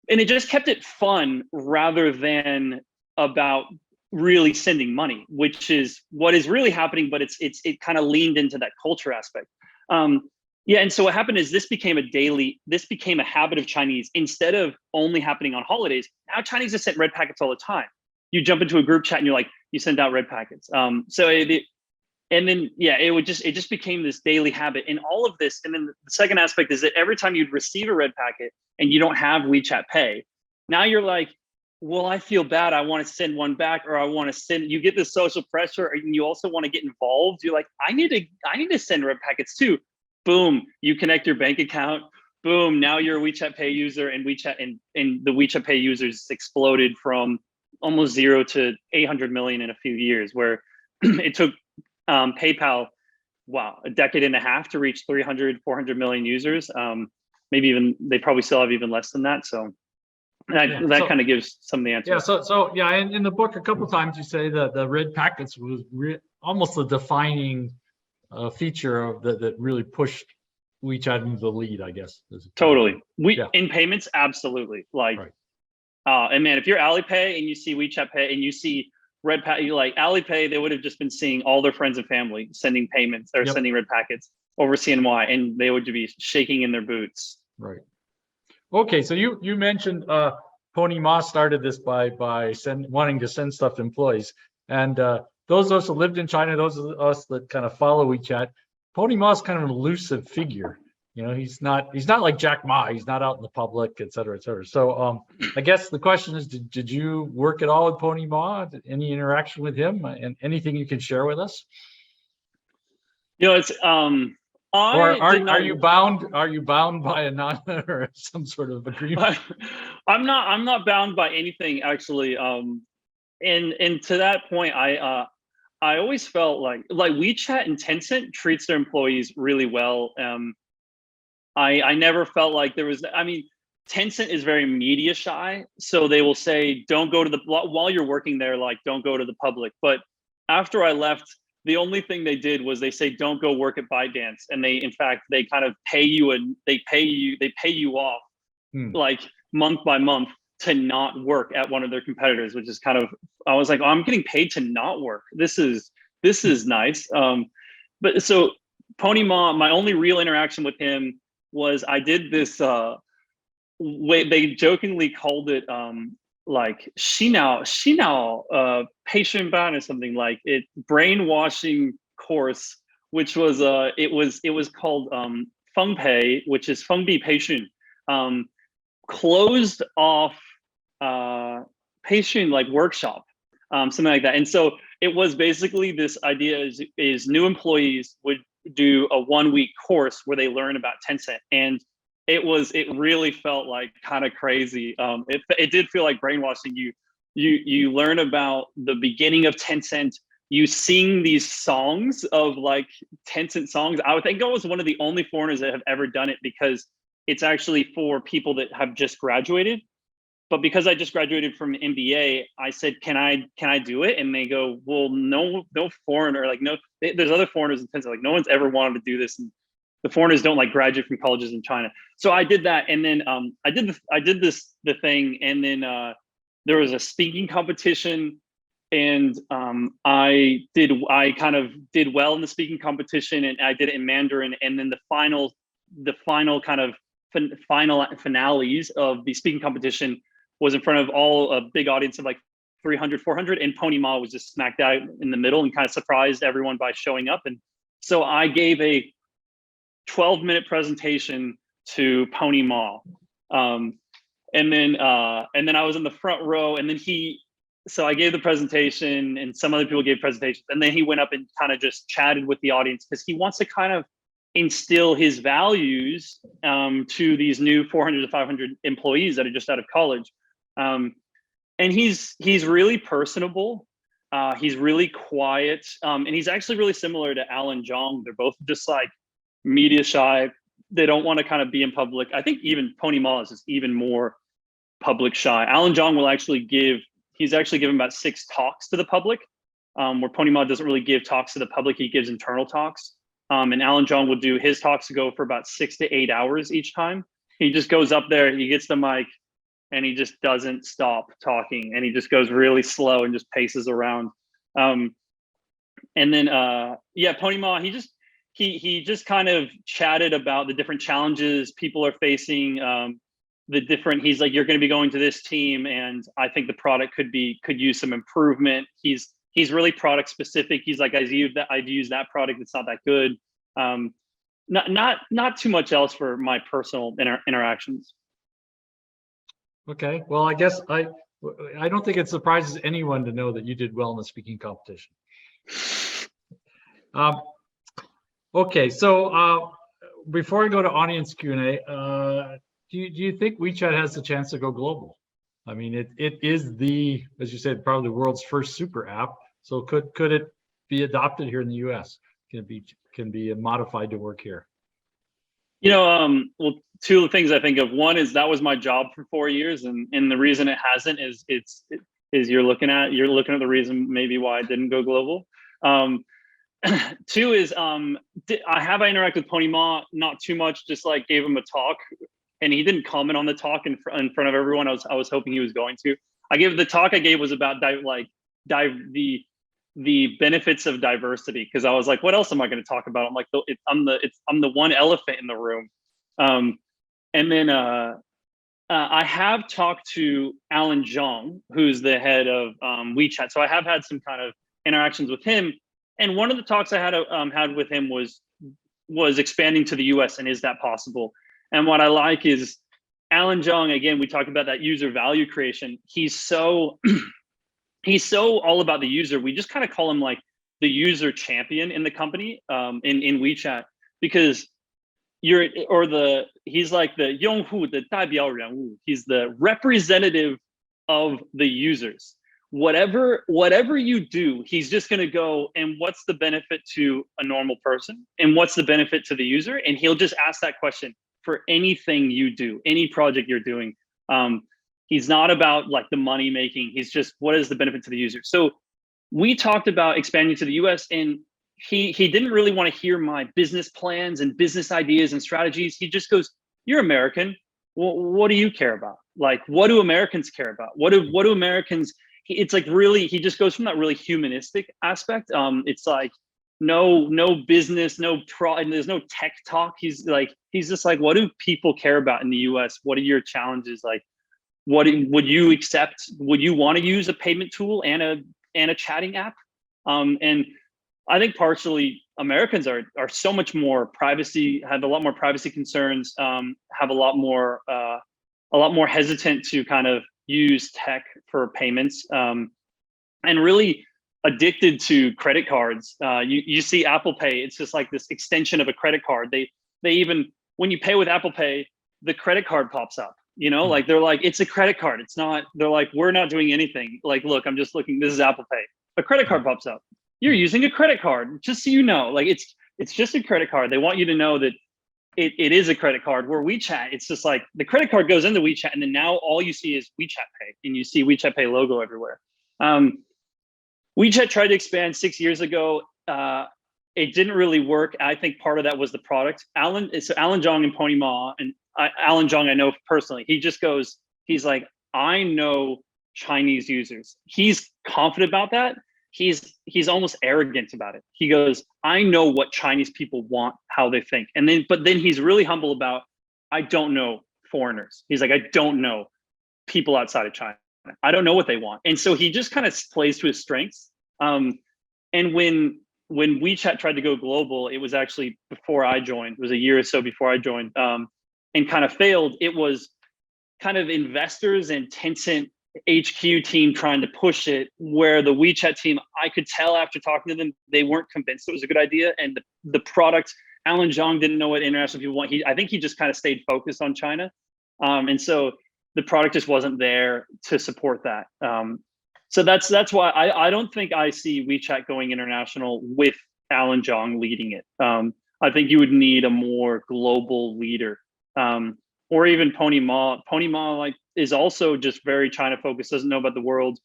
it just kept it fun rather than about really sending money, which is what is really happening, but it kind of leaned into that culture aspect. Yeah, and so what happened is this became a habit of Chinese. Instead of only happening on holidays, now Chinese just sent red packets all the time. You jump into a group chat and you're like, you send out red packets. And then it just became this daily habit. And all of this, and then the second aspect is that every time you'd receive a red packet and you don't have WeChat Pay, now you're like, well, I feel bad. I want to send one back, or I want to send. You get this social pressure, and you also want to get involved. You're like, I need to send red packets too. Boom, you connect your bank account. Boom, now you're a WeChat Pay user, and the WeChat Pay users exploded from almost 0 to 800 million in a few years, where it took PayPal, a decade and a half to reach 300, 400 million users. Maybe even, they probably still have even less than that. So that kind of gives some of the answers. Yeah, in the book, a couple of times you say that the red packets was almost the defining feature of that really pushed WeChat into the lead, I guess. Totally. In payments, absolutely. Like, right. And man, if you're Alipay and you see WeChat Pay and you see red packet, like Alipay, they would have just been seeing all their friends and family sending payments. They're sending red packets over CNY, and they would be shaking in their boots. Right. Okay, so you mentioned Pony Ma started this by wanting to send stuff to employees, and those of us who lived in China, those of us that kind of follow WeChat, Pony Ma is kind of an elusive figure. You know, he's not like Jack Ma. He's not out in the public, et cetera, et cetera. So I guess the question is, did you work at all with Pony Ma? Any interaction with him, and anything you can share with us? You know, it's are you bound by a non or some sort of agreement? I'm not bound by anything, actually. And to that point, I always felt like WeChat and Tencent treats their employees really well. I never felt like there was, I mean, Tencent is very media shy, so they will say, don't go to while you're working there, like, don't go to the public. But after I left, the only thing they did was they say, don't go work at ByteDance. And they kind of pay you, and they pay you off like month by month to not work at one of their competitors, which is kind of, I was like, oh, I'm getting paid to not work. This is nice. But so Pony Ma, my only real interaction with him was I did this, they jokingly called it like 洗脑 patient ban or something, like it brainwashing course, which was it was called 封培, which is 封闭培训, closed off patient like workshop, something like that. And so it was basically this idea is new employees would do a 1-week course where they learn about Tencent, and it really felt like kind of crazy. It did feel like brainwashing. You learn about the beginning of Tencent. You sing these songs of like Tencent songs. I would think I was one of the only foreigners that have ever done it, because it's actually for people that have just graduated. But because I just graduated from MBA, I said, can I do it? And they go, well, no foreigner, like no, there's other foreigners in Tencent, like no one's ever wanted to do this. And the foreigners don't like graduate from colleges in China. So I did that. And then I did the thing. And then there was a speaking competition, and I kind of did well in the speaking competition, and I did it in Mandarin. And then the final kind of finales of the speaking competition was in front of a big audience of like 300, 400, and Pony Ma was just smacked out in the middle and kind of surprised everyone by showing up. And so I gave a 12-minute presentation to Pony Ma. And then I was in the front row, and then so I gave the presentation, and some other people gave presentations, and then he went up and kind of just chatted with the audience, because he wants to kind of instill his values to these new 400 to 500 employees that are just out of college. And he's really personable. He's really quiet. And he's actually really similar to Alan Zhang. They're both just like media shy. They don't want to kind of be in public. I think even Pony Ma is just even more public shy. Alan Zhang he's actually given about 6 talks to the public, where Pony Ma doesn't really give talks to the public. He gives internal talks. And Alan Zhang will do his talks to go for about 6 to 8 hours each time. He just goes up there, he gets the mic, and he just doesn't stop talking. And he just goes really slow and just paces around. And then, Pony Ma, he just kind of chatted about the different challenges people are facing. He's like, you're going to be going to this team, and I think the product could use some improvement. He's really product specific. He's like, I've used that product. It's not that good. Not too much else for my personal interactions. Okay. Well, I guess I don't think it surprises anyone to know that you did well in the speaking competition. Okay. So before I go to audience Q&A, do you think WeChat has the chance to go global? I mean, it is as you said, probably the world's first super app. So could it be adopted here in the U.S.? Can be modified to work here? Well, 2 things I think of. One is that was my job for 4 years, and the reason it hasn't is you're looking at the reason maybe why it didn't go global. 2 is I interacted with Pony Ma, not too much, just like gave him a talk, and he didn't comment on the talk in front of everyone. I was hoping he was going to. The talk I gave was about the benefits of diversity, because I was like, what else am I going to talk about? I'm like, I'm the one elephant in the room. And then I have talked to Alan Zhang, who's the head of WeChat. So I have had some kind of interactions with him. And one of the talks I had with him was expanding to the US, and is that possible? And what I like is Alan Zhang, again, we talked about that user value creation. He's so all about the user. We just kind of call him like the user champion in the company, in WeChat, because he's like the 用户的代表人物. He's the representative of the users. Whatever you do, he's just going to go, and what's the benefit to a normal person, and what's the benefit to the user? And he'll just ask that question for anything you do, any project you're doing. He's not about like the money making. He's just, what is the benefit to the user? So we talked about expanding to the US, and he didn't really want to hear my business plans and business ideas and strategies. He just goes, you're American. Well, what do you care about? Like, what do Americans care about? What do Americans, it's like really, he just goes from that really humanistic aspect. It's like, no business, and there's no tech talk. He's just like, what do people care about in the US? What are your challenges? Like, what would you accept? Would you want to use a payment tool and a chatting app? And I think partially Americans are so much more privacy, have a lot more privacy concerns, have a lot more hesitant to kind of use tech for payments, and really addicted to credit cards. You see Apple Pay, it's just like this extension of a credit card. They even, when you pay with Apple Pay, the credit card pops up, you know, like they're like, it's a credit card. It's not, they're like, we're not doing anything. Like, look, I'm just looking, this is Apple Pay. A credit card pops up. You're using a credit card, just so you know, like it's just a credit card. They want you to know that it is a credit card. Where WeChat, it's just like the credit card goes into WeChat, and then now all you see is WeChat Pay, and you see WeChat Pay logo everywhere. WeChat tried to expand 6 years ago. It didn't really work. I think part of that was the product. Alan Zhang and Pony Ma, and Alan Zhang I know personally. He's like, I know Chinese users. He's confident about that. He's almost arrogant about it. He goes, I know what Chinese people want, how they think. But then he's really humble about, I don't know foreigners. He's like, I don't know people outside of China. I don't know what they want. And so he just kind of plays to his strengths. And when WeChat tried to go global, it was actually before I joined. It was a year or so before I joined, and kind of failed. It was kind of investors and Tencent HQ team trying to push it, where the WeChat team, I could tell after talking to them, they weren't convinced it was a good idea. And the product, Alan Zhang didn't know what international people want. I think he just kind of stayed focused on China. And so the product just wasn't there to support that. So that's why I don't think I see WeChat going international with Alan Zhang leading it. I think you would need a more global leader. Or even Pony Ma. Pony Ma like is also just very China focused, doesn't know about the world,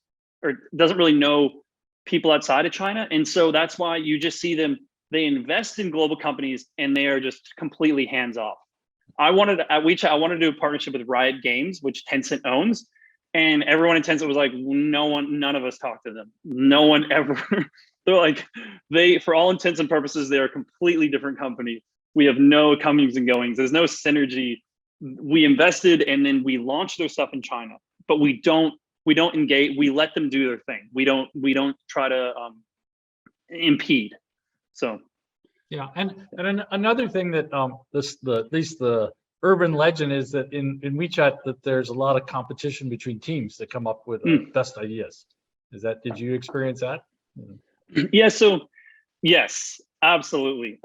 or doesn't really know people outside of China. And so that's why you just see them, they invest in global companies and they are just completely hands off. At WeChat, I wanted to do a partnership with Riot Games, which Tencent owns. And everyone in Tencent was like, none of us talked to them. No one ever, they're like, for all intents and purposes, they're a completely different company. We have no comings and goings. There's no synergy. We invested and then we launched their stuff in China, but we don't engage. We let them do their thing. We don't try to impede. So yeah, and another thing that at least the urban legend is that in WeChat that there's a lot of competition between teams that come up with best ideas. Did you experience that? Yeah. So yes, absolutely.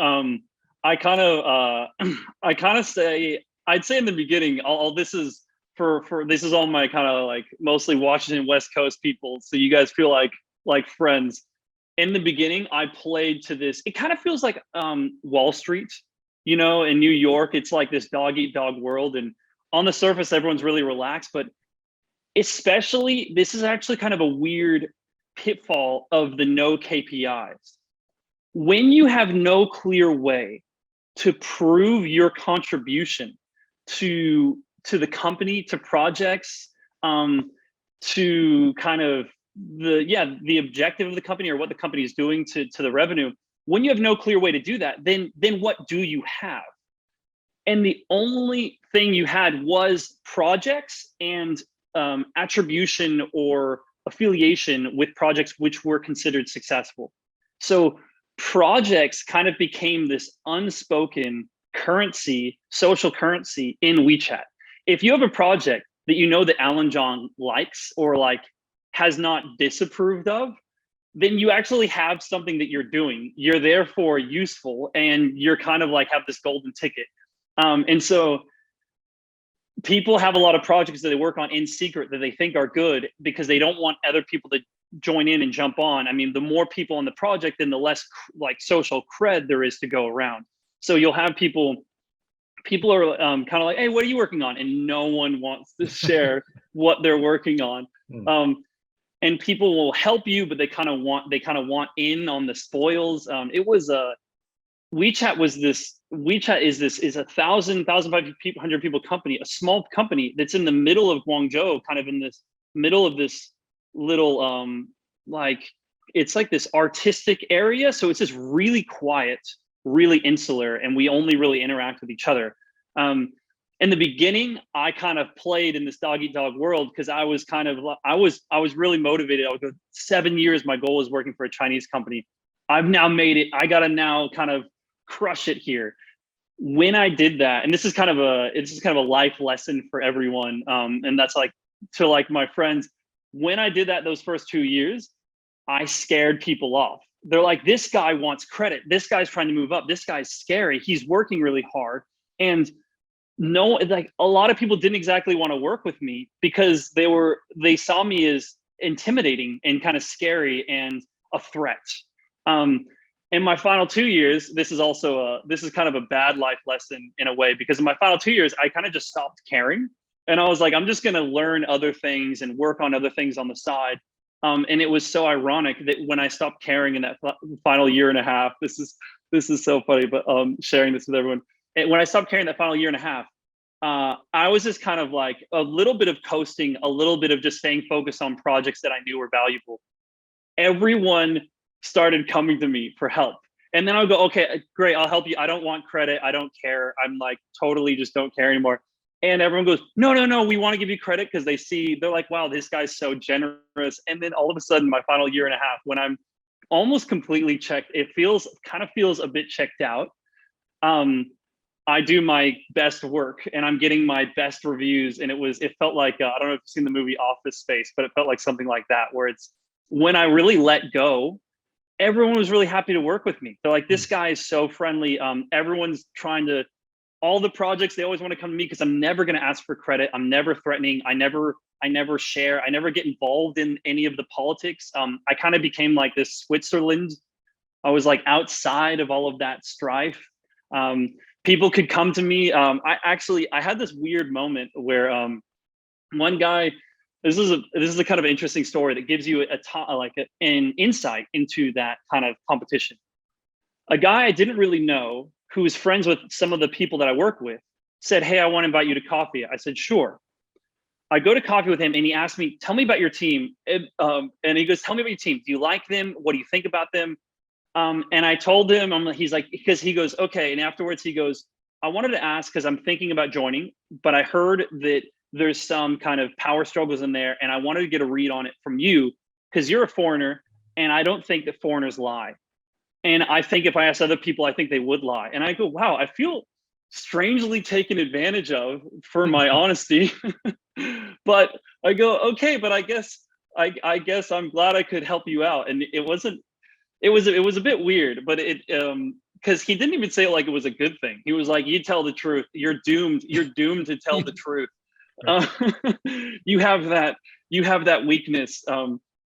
I'd say in the beginning, this is all my kind of like mostly Washington West Coast people. So you guys feel like friends. In the beginning, I played to this. It kind of feels like Wall Street, you know, in New York. It's like this dog eat dog world, and on the surface, everyone's really relaxed. But especially, this is actually kind of a weird pitfall of the no KPIs. When you have no clear way to prove your contribution to the company, to projects, to kind of the objective of the company or what the company is doing to the revenue, when you have no clear way to do that, then what do you have? And the only thing you had was projects and attribution or affiliation with projects which were considered successful. So projects kind of became this unspoken currency, social currency in WeChat. If you have a project that you know that Alan Zhang likes or like has not disapproved of, then you actually have something that you're doing. You're therefore useful, and you're kind of like have this golden ticket. And so people have a lot of projects that they work on in secret that they think are good because they don't want other people to join in and jump on. I mean, the more people on the project, then the less like social cred there is to go around. So you'll have people are kind of like, hey, what are you working on? And no one wants to share what they're working on. And people will help you, but they kind of want in on the spoils. WeChat is a 1,500 people company, a small company that's in the middle of Guangzhou, kind of in this middle of this little like it's like this artistic area. So it's just really quiet, really insular, and we only really interact with each other. In the beginning, I kind of played in this dog eat dog world because I was really motivated. I was 7 years. My goal was working for a Chinese company. I've now made it. I gotta now kind of crush it here. When I did that, and this is kind of a life lesson for everyone, and that's like to like my friends. When I did that those first 2 years, I scared people off. They're like, this guy wants credit. This guy's trying to move up. This guy's scary. He's working really hard. And no, like a lot of people didn't exactly want to work with me because they saw me as intimidating and kind of scary and a threat. In my final 2 years, this is kind of a bad life lesson in a way, because in my final 2 years, I kind of just stopped caring. And I was like, I'm just going to learn other things and work on other things on the side. And it was so ironic that when I stopped caring in that final year and a half, this is so funny, but sharing this with everyone. When I stopped caring that final year and a half, I was just kind of like a little bit of coasting, a little bit of just staying focused on projects that I knew were valuable. Everyone started coming to me for help. And then I'll go, okay, great, I'll help you. I don't want credit. I don't care. I'm like totally just don't care anymore. And everyone goes, no, we want to give you credit, because they're like, wow, this guy's so generous. And then all of a sudden, my final year and a half, when I'm almost completely checked, it kind of feels a bit checked out. I do my best work and I'm getting my best reviews. And it felt like, I don't know if you've seen the movie Office Space, but it felt like something like that, where it's when I really let go, everyone was really happy to work with me. They're like, this guy is so friendly. Everyone's all the projects, they always want to come to me because I'm never going to ask for credit. I'm never threatening. I never share. I never get involved in any of the politics. I kind of became like this Switzerland. I was like outside of all of that strife. People could come to me. I had this weird moment where one guy, this is a kind of interesting story that gives you an insight into that kind of competition. A guy I didn't really know, who was friends with some of the people that I work with, said, hey, I want to invite you to coffee. I said, sure. I go to coffee with him and he asked me, tell me about your team. And he goes, tell me about your team. Do you like them? What do you think about them? And I told him, he's like, because he goes, okay. And afterwards he goes, I wanted to ask, because I'm thinking about joining, but I heard that there's some kind of power struggles in there. And I wanted to get a read on it from you, because you're a foreigner and I don't think that foreigners lie. And I think if I asked other people, I think they would lie. And I go, wow, I feel strangely taken advantage of for my honesty. But I go, okay, but I guess I'm glad I could help you out. And it was a bit weird, but because he didn't even say it like it was a good thing. He was like, you tell the truth. You're doomed to tell the truth. You have that weakness.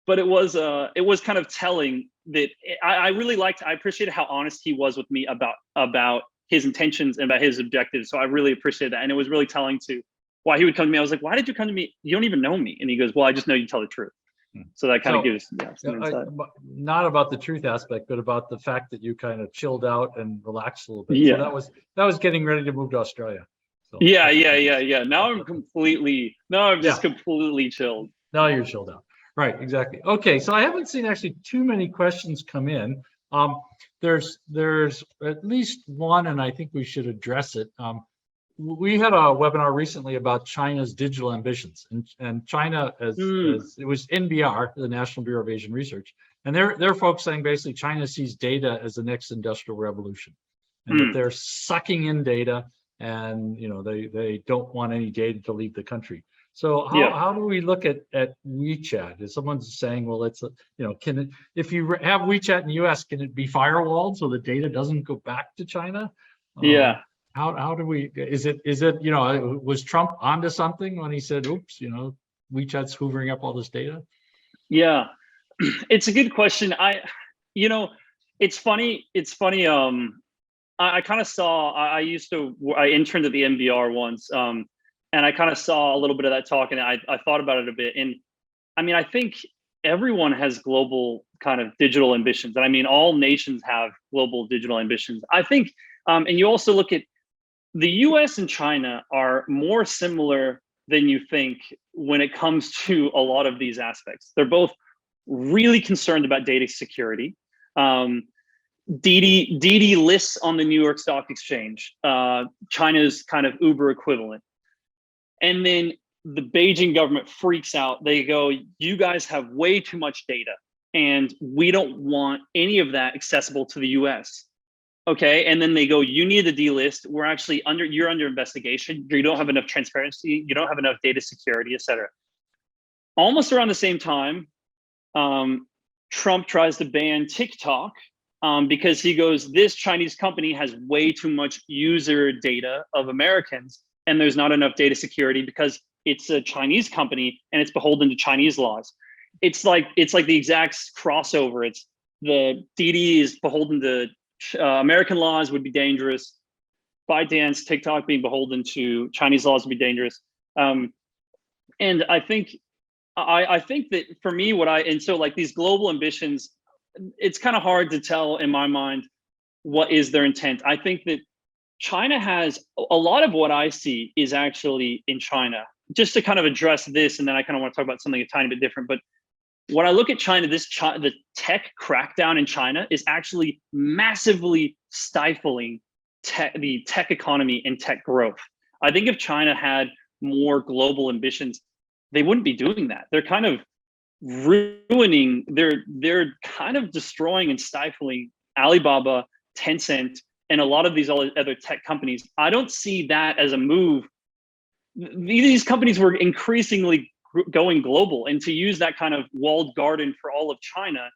But it was kind of telling that I appreciated how honest he was with me about his intentions and about his objectives. So I really appreciated that. And it was really telling to why he would come to me. I was like, why did you come to me? You don't even know me. And he goes, well, I just know you tell the truth. So that kind of gives some insight. Not about the truth aspect, but about the fact that you kind of chilled out and relaxed a little bit. Yeah. So that was getting ready to move to Australia. So. Yeah. Now I'm just completely chilled. Now you're chilled out. Right, exactly. Okay, so I haven't seen actually too many questions come in. There's at least one, and I think we should address it. We had a webinar recently about China's digital ambitions, and China, as it was NBR, the National Bureau of Asian Research, and they're folks saying basically China sees data as the next industrial revolution, and that they're sucking in data, and they don't want any data to leave the country. So how do we look at WeChat? Is someone saying, well, it's if you have WeChat in the US, can it be firewalled so the data doesn't go back to China? Yeah. How do we? Is it was Trump onto something when he said, oops, WeChat's hoovering up all this data? Yeah, it's a good question. It's funny. I kind of saw. I interned at the NBR once. And I kind of saw a little bit of that talk, and I thought about it a bit. And I mean, I think everyone has global kind of digital ambitions. And I mean, all nations have global digital ambitions. I think, and you also look at the US and China are more similar than you think when it comes to a lot of these aspects. They're both really concerned about data security. Didi lists on the New York Stock Exchange, China's kind of Uber equivalent. And then the Beijing government freaks out. They go, you guys have way too much data and we don't want any of that accessible to the US. Okay, and then they go, you need to delist. We're actually you're under investigation. You don't have enough transparency. You don't have enough data security, et cetera. Almost around the same time, Trump tries to ban TikTok because he goes, this Chinese company has way too much user data of Americans, and there's not enough data security because it's a Chinese company and it's beholden to Chinese laws. It's like the exact crossover. It's the Didi is beholden to American laws would be dangerous. ByteDance, TikTok being beholden to Chinese laws would be dangerous. And I think that for me, so like these global ambitions, it's kind of hard to tell in my mind what is their intent. I think that China has a lot of what I see is actually in China. Just to kind of address this, and then I kind of want to talk about something a tiny bit different. But when I look at China, the tech crackdown in China is actually massively stifling the tech economy and tech growth. I think if China had more global ambitions, they wouldn't be doing that. They're kind of ruining, they're kind of destroying and stifling Alibaba, Tencent, and a lot of these other tech companies. I don't see that as a move. These companies were increasingly going global, and to use that kind of walled garden for all of China,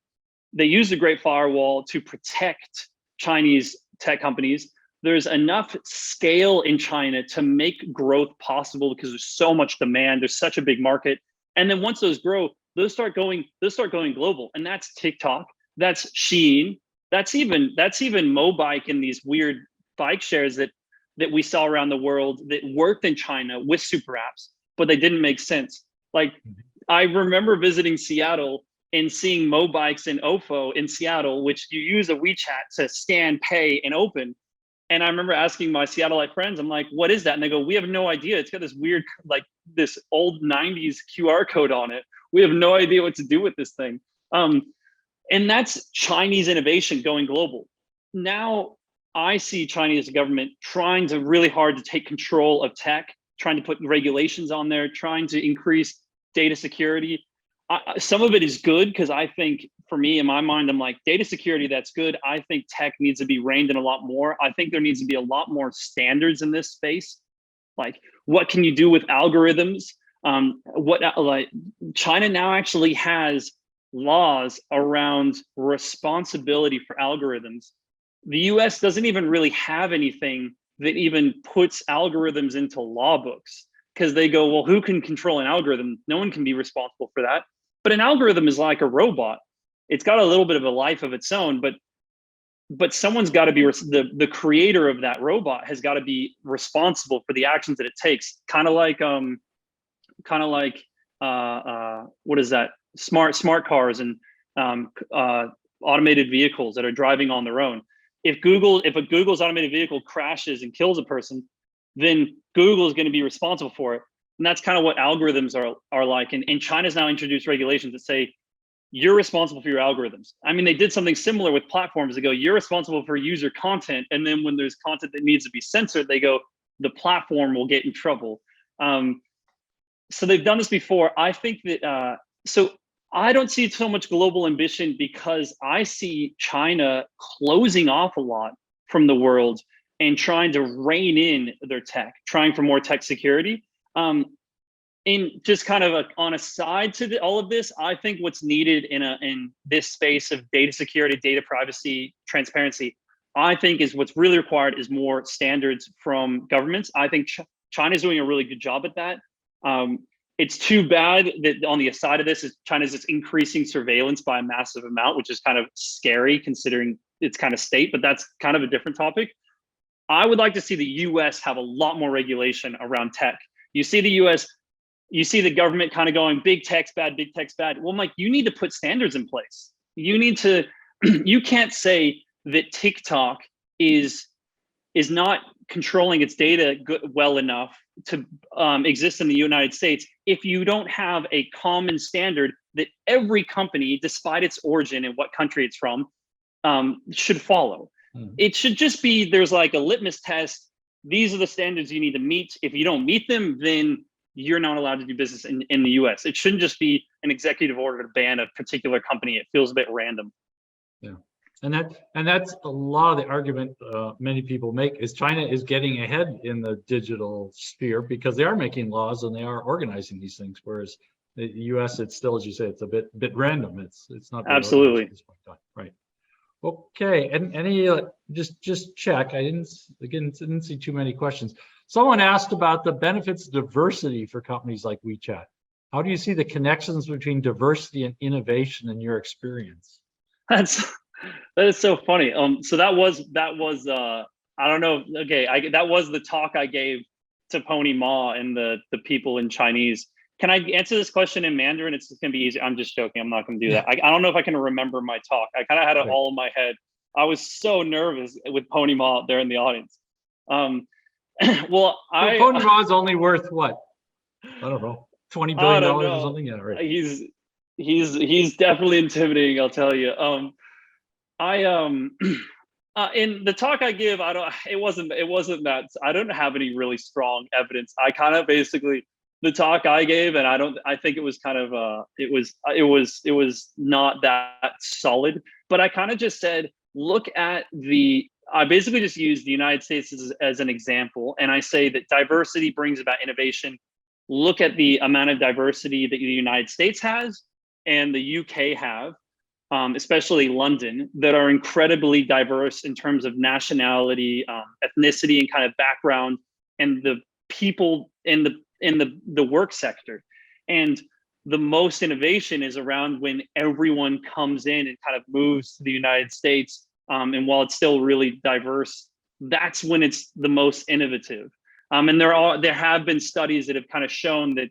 they used the Great Firewall to protect Chinese tech companies. There's enough scale in China to make growth possible because there's so much demand. There's such a big market, and then once those grow, those start going global, and that's TikTok, that's Shein, that's even Mobike and these weird bike shares that we saw around the world that worked in China with super apps, but they didn't make sense. Like, I remember visiting Seattle and seeing Mobikes and OFO in Seattle, which you use a WeChat to scan, pay, and open. And I remember asking my Seattleite friends, I'm like, what is that? And they go, we have no idea. It's got this weird, like this old 90s QR code on it. We have no idea what to do with this thing. And that's Chinese innovation going global. Now I see Chinese government trying to really hard to take control of tech, trying to put regulations on there, trying to increase data security. Some of it is good because I think, for me, in my mind, I'm like, data security, that's good. I think tech needs to be reined in a lot more. I think there needs to be a lot more standards in this space. Like, what can you do with algorithms? Like China now actually has laws around responsibility for algorithms. The US doesn't even really have anything that even puts algorithms into law books, because they go, well, who can control an algorithm? No one can be responsible for that. But an algorithm is like a robot. It's got a little bit of a life of its own, but someone's got to be, the creator of that robot has got to be responsible for the actions that it takes. Kind of like what is that? Smart cars and automated vehicles that are driving on their own. If a Google's automated vehicle crashes and kills a person, then Google is going to be responsible for it. And that's kind of what algorithms are like. And China's now introduced regulations that say, you're responsible for your algorithms. I mean, they did something similar with platforms. They go, you're responsible for user content. And then when there's content that needs to be censored, they go, the platform will get in trouble. So they've done this before. I think that, so I don't see so much global ambition because I see China closing off a lot from the world and trying to rein in their tech, trying for more tech security. And just kind of on a side to all of this, I think what's needed in this space of data security, data privacy, transparency, I think is what's really required is more standards from governments. I think China's doing a really good job at that. It's too bad that on the side of this is China's just increasing surveillance by a massive amount, which is kind of scary considering it's kind of state, but that's kind of a different topic. I would like to see the US have a lot more regulation around tech. You see the US, you see the government kind of going, big tech's bad, big tech's bad. Well, Mike, you need to put standards in place. You need to, you can't say that TikTok is not controlling its data well enough to exist in the United States if you don't have a common standard that every company, despite its origin and what country it's from, should follow. It should just be, there's like a litmus test. These are the standards you need to meet. If you don't meet them, then you're not allowed to do business in the US. It shouldn't just be an executive order to ban a particular company. It feels a bit random. Yeah. And that's a lot of the argument many people make is China is getting ahead in the digital sphere because they are making laws and they are organizing these things. Whereas the US, it's still, as you say, it's a bit random. It's not really absolutely at this point in time. Right. Okay. And any just check. I didn't see too many questions. Someone asked about the benefits of diversity for companies like WeChat. How do you see the connections between diversity and innovation in your experience? That is so funny. So that was I don't know. Okay, that was the talk I gave to Pony Ma and the people in Chinese. Can I answer this question in Mandarin? It's gonna be easy. I'm just joking. I'm not gonna do that. I don't know if I can remember my talk. I kind of had it all in my head. I was so nervous with Pony Ma there in the audience. Well, Pony Ma is only worth what? I don't know, $20 billion or something. Yeah, right. He's definitely intimidating. I'll tell you. In the talk I give, it wasn't that, I don't have any really strong evidence. I kind of basically, the talk I gave, and I think it was kind of, it was not that solid, but I kind of just said, look at I basically just used the United States as an example. And I say that diversity brings about innovation. Look at the amount of diversity that the United States has and the UK have. Especially London, that are incredibly diverse in terms of nationality, ethnicity, and kind of background, and the people in the work sector. And the most innovation is around when everyone comes in and kind of moves to the United States. And while it's still really diverse, that's when it's the most innovative. And there have been studies that have kind of shown that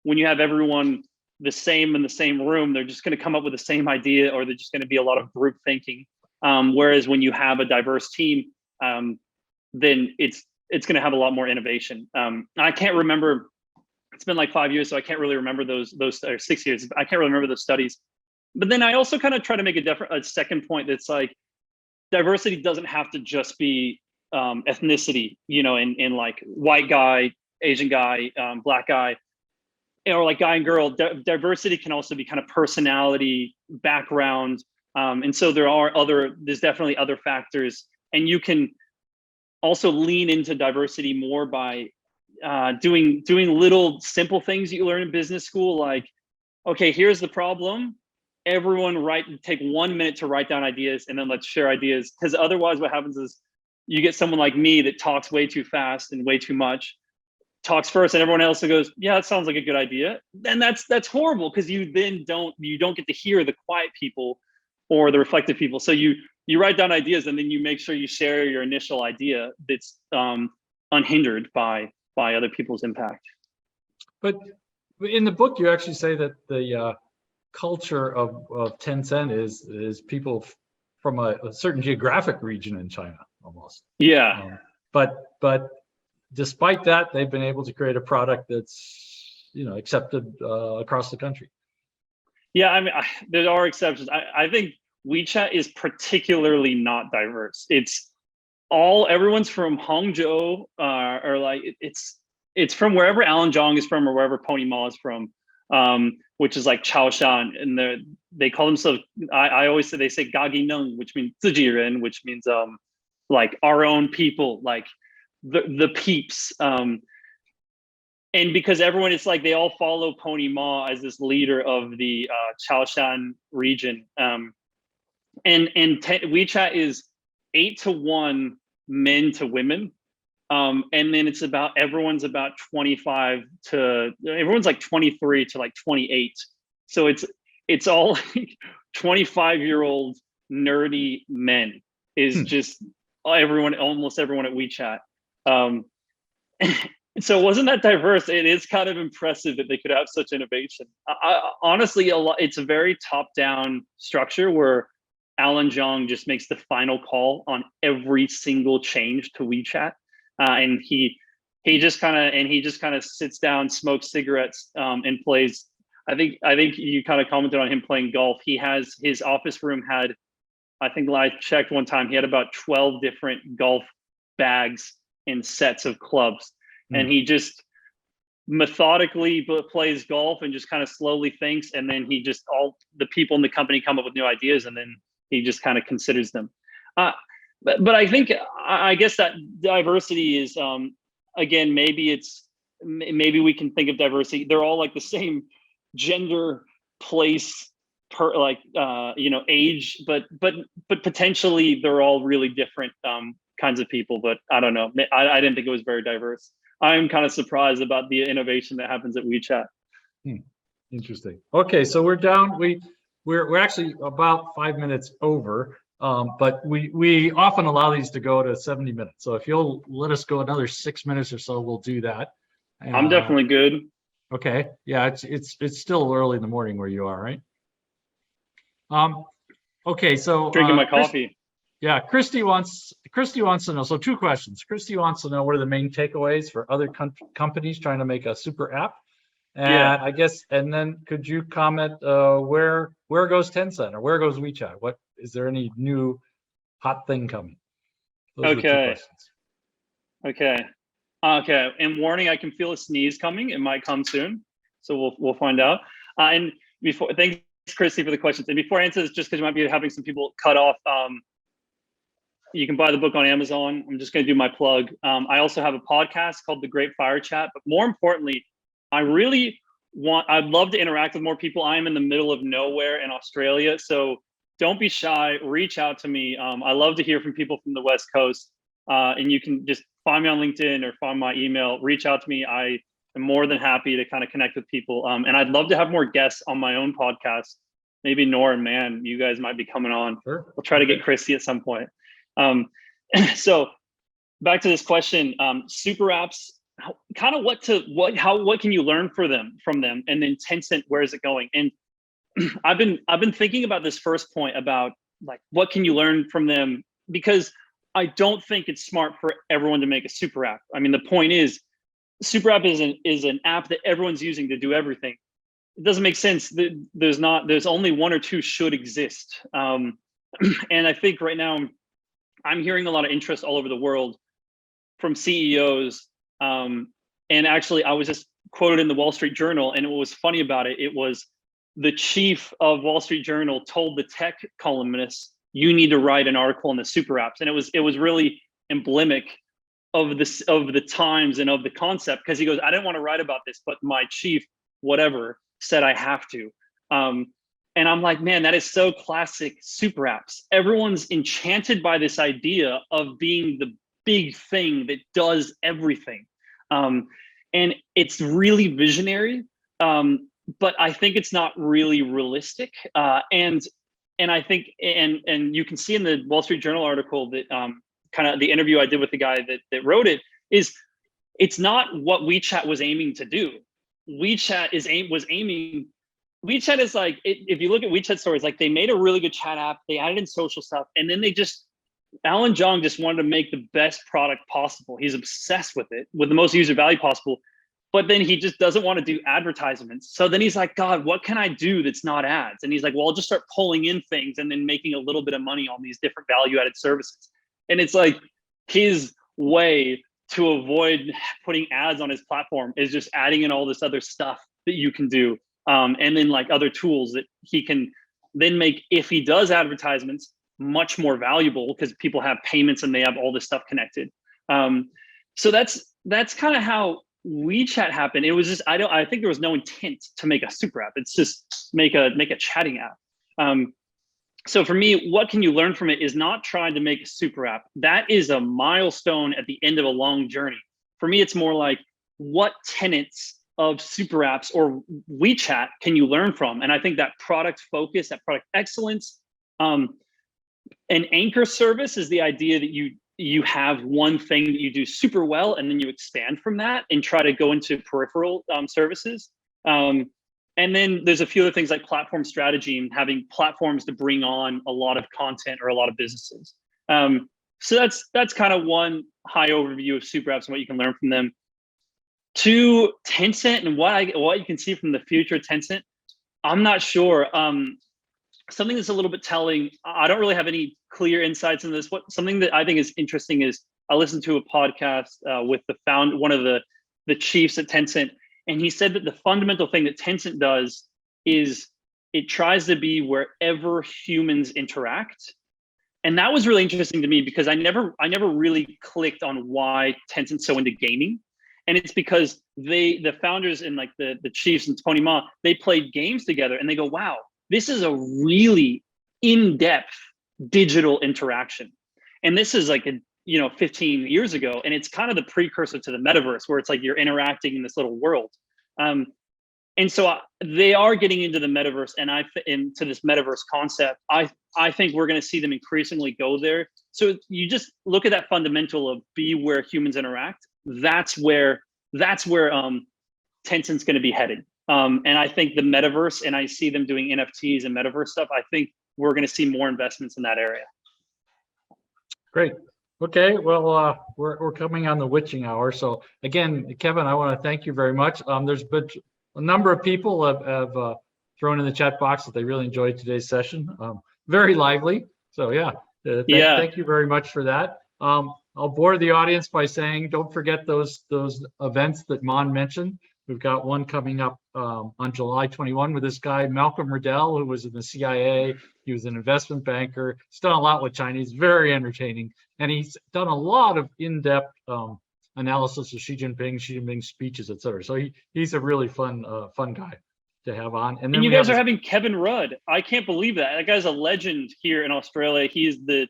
when you have everyone the same in the same room, they're just going to come up with the same idea, or they're just going to be a lot of group thinking. Whereas when you have a diverse team, then it's going to have a lot more innovation. I can't remember. It's been like 5 years, so I can't really remember those or 6 years. I can't really remember those studies. But then I also kind of try to make a second point that's like, diversity doesn't have to just be ethnicity, in like white guy, Asian guy, black guy, or like guy and girl. Diversity can also be kind of personality, background. And so there's definitely other factors. And you can also lean into diversity more by doing little simple things you learn in business school. Like, okay, here's the problem. Everyone take 1 minute to write down ideas, and then let's share ideas. Because otherwise what happens is you get someone like me that talks way too fast and way too much, talks first, and everyone else goes, yeah, that sounds like a good idea. Then that's horrible, because you then don't get to hear the quiet people or the reflective people. So you write down ideas, and then you make sure you share your initial idea that's unhindered by other people's impact. But in the book, you actually say that the culture of Tencent is people from a certain geographic region in China, almost. Yeah. But despite that, they've been able to create a product that's accepted across the country. Yeah, I mean, there are exceptions. I think WeChat is particularly not diverse. Everyone's from Hangzhou, or like it's from wherever Alan Zhang is from, or wherever Pony Ma is from, which is like Chaoshan, and they call themselves. I always say, they say Gagi Neng, which means 自己人, which means like our own people, like the peeps. And because everyone, it's like they all follow Pony Ma as this leader of the Chaoshan region. And WeChat is 8-to-1 men to women. And then it's everyone's about 25 to, everyone's like 23 to like 28. So it's all like 25-year-old nerdy men is just almost everyone at WeChat. So it wasn't that diverse. It is kind of impressive that they could have such innovation. Honestly, it's a very top-down structure where Alan Zhang just makes the final call on every single change to WeChat. And he he just kind of sits down, smokes cigarettes, and plays. I think you kind of commented on him playing golf. He has his office room had, I think I checked one time, he had about 12 different golf bags and sets of clubs, and he just methodically plays golf and just kind of slowly thinks, and then he just, all the people in the company come up with new ideas, and then he just kind of considers them. But I think, I guess that diversity is, again, maybe we can think of diversity. They're all like the same gender, place, age, but potentially they're all really different kinds of people. But I don't know. I didn't think it was very diverse. I'm kind of surprised about the innovation that happens at WeChat. Interesting. Okay, so we're down. We're actually about 5 minutes over. But we often allow these to go to 70 minutes. So if you'll let us go another 6 minutes or so, we'll do that. I'm definitely good. Okay. Yeah, it's still early in the morning where you are, right? Okay, so drinking my coffee. Christy wants to know. So 2 questions. Christy wants to know what are the main takeaways for other companies trying to make a super app. And I guess, and then could you comment where goes Tencent or where goes WeChat? What is there any new hot thing coming? Those are the 2 questions. Okay. And warning, I can feel a sneeze coming. It might come soon, so we'll find out. And before, thanks Christy for the questions. And before I answer this, just because you might be having some people cut off, you can buy the book on Amazon. I'm just going to do my plug. I also have a podcast called The Great Fire Chat, but more importantly, I'd love to interact with more people. I'm in the middle of nowhere in Australia, so don't be shy, reach out to me. I love to hear from people from the West Coast, and you can just find me on LinkedIn or find my email, reach out to me. I am more than happy to kind of connect with people. And I'd love to have more guests on my own podcast. Maybe Nora and Man, you guys might be coming on. Sure. We'll try to get Christy at some point. So back to this question, super apps, kind of what can you learn from them? And then Tencent, where is it going? And I've been thinking about this first point about like, what can you learn from them? Because I don't think it's smart for everyone to make a super app. I mean, the point is, super app is an app that everyone's using to do everything. It doesn't make sense. There's only 1 or 2 should exist. And I think right now I'm hearing a lot of interest all over the world from CEOs. And actually, I was just quoted in the Wall Street Journal, and what was funny about it, it was the chief of Wall Street Journal told the tech columnists, you need to write an article on the super apps. And it was really emblematic of the times and of the concept, because he goes, I didn't want to write about this, but my chief, whatever, said I have to. And I'm like, man, that is so classic super apps. Everyone's enchanted by this idea of being the big thing that does everything. And it's really visionary, but I think it's not really realistic. And I think, and you can see in the Wall Street Journal article that kind of the interview I did with the guy that wrote it, is it's not what WeChat was aiming to do. WeChat is like, if you look at WeChat stories, like they made a really good chat app, they added in social stuff, and then Alan Zhang just wanted to make the best product possible. He's obsessed with it, with the most user value possible, but then he just doesn't want to do advertisements. So then he's like, God, what can I do that's not ads? And he's like, well, I'll just start pulling in things and then making a little bit of money on these different value-added services. And it's like his way to avoid putting ads on his platform is just adding in all this other stuff that you can do. And then like other tools that he can then make, if he does advertisements, much more valuable, because people have payments and they have all this stuff connected. So that's kind of how WeChat happened. It was just, I think there was no intent to make a super app. It's just make a chatting app. So for me, what can you learn from it is not trying to make a super app. That is a milestone at the end of a long journey. For me, it's more like, what tenets of super apps or WeChat can you learn from? And I think that product focus, that product excellence, an anchor service is the idea that you have one thing that you do super well, and then you expand from that and try to go into peripheral services. And then there's a few other things like platform strategy and having platforms to bring on a lot of content or a lot of businesses. So that's kind of one high overview of super apps and what you can learn from them. To Tencent and what you can see from the future of Tencent, I'm not sure. Something that's a little bit telling. I don't really have any clear insights in this. Something that I think is interesting is I listened to a podcast with one of the chiefs at Tencent, and he said that the fundamental thing that Tencent does is it tries to be wherever humans interact. And that was really interesting to me because I never really clicked on why Tencent's so into gaming. And it's because the founders and like the chiefs and Tony Ma, they played games together and they go, wow, this is a really in-depth digital interaction. And this is like 15 years ago. And it's kind of the precursor to the metaverse where it's like you're interacting in this little world. And so they are getting into the metaverse and into this metaverse concept. I think we're going to see them increasingly go there. So you just look at that fundamental of be where humans interact. That's where Tencent's going to be headed. And I think the metaverse, and I see them doing NFTs and metaverse stuff. I think we're going to see more investments in that area. Great. Okay, well, we're coming on the witching hour. So again, Kevin, I want to thank you very much. There's been a number of people have thrown in the chat box that they really enjoyed today's session. Very lively. So yeah, thank you very much for that. I'll bore the audience by saying, don't forget those events that Mon mentioned. We've got one coming up on July 21 with this guy, Malcolm Riddell, who was in the CIA. He was an investment banker. He's done a lot with Chinese, very entertaining. And he's done a lot of in-depth analysis of Xi Jinping's speeches, et cetera. So he's a really fun guy to have on. And then you guys are having Kevin Rudd. I can't believe that. That guy's a legend here in Australia. He is the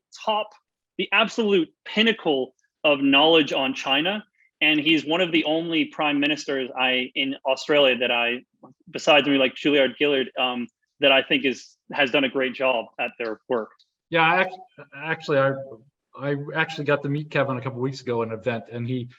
absolute pinnacle of knowledge on China. And he's one of the only prime ministers in Australia that besides me, like Juilliard Gillard, that I think has done a great job at their work. Yeah, I actually got to meet Kevin a couple of weeks ago at an event, and he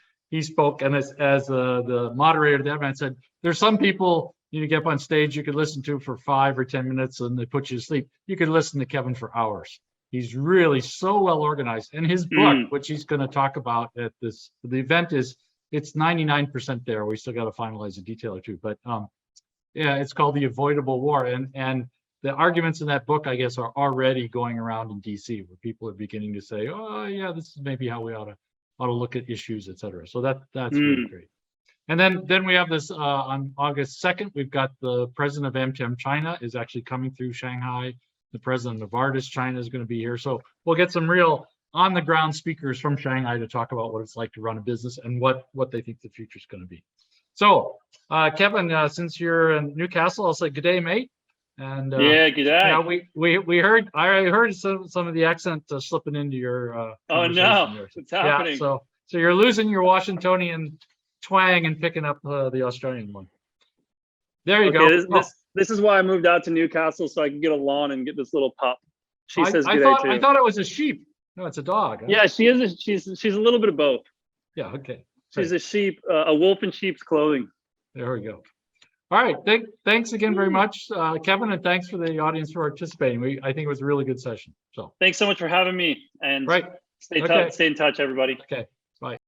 spoke, and as the moderator of the event said, there's some people you get up on stage you could listen to for 5 or 10 minutes and they put you to sleep. You could listen to Kevin for hours. He's really so well organized, and his book, which he's going to talk about at the event, it's 99% there. We still got to finalize a detail or two, but yeah, it's called The Avoidable War, and the arguments in that book, I guess, are already going around in DC, where people are beginning to say, "Oh, yeah, this is maybe how we ought to look at issues, et cetera." So that's really great. And then we have this on August 2nd. We've got the president of MTM China is actually coming through Shanghai. The president of Artist China is going to be here. So we'll get some real on-the-ground speakers from Shanghai to talk about what it's like to run a business and what they think the future is going to be. So, Kevin, since you're in Newcastle, I'll say good day, mate. And yeah, good day. We heard I heard some of the accent slipping into your. Oh no, it's happening. Yeah, so you're losing your Washingtonian twang and picking up the Australian one. There you go. This is why I moved out to Newcastle, so I can get a lawn and get this little pup. She says good day too. I thought it was a sheep. No, it's a dog. Huh? Yeah, she is. She's a little bit of both. Yeah. Okay. She's a sheep, a wolf in sheep's clothing. There we go. All right. Thanks again very much, Kevin, and thanks for the audience for participating. I think it was a really good session. So thanks so much for having me. And right. Stay in touch, everybody. Okay. Bye.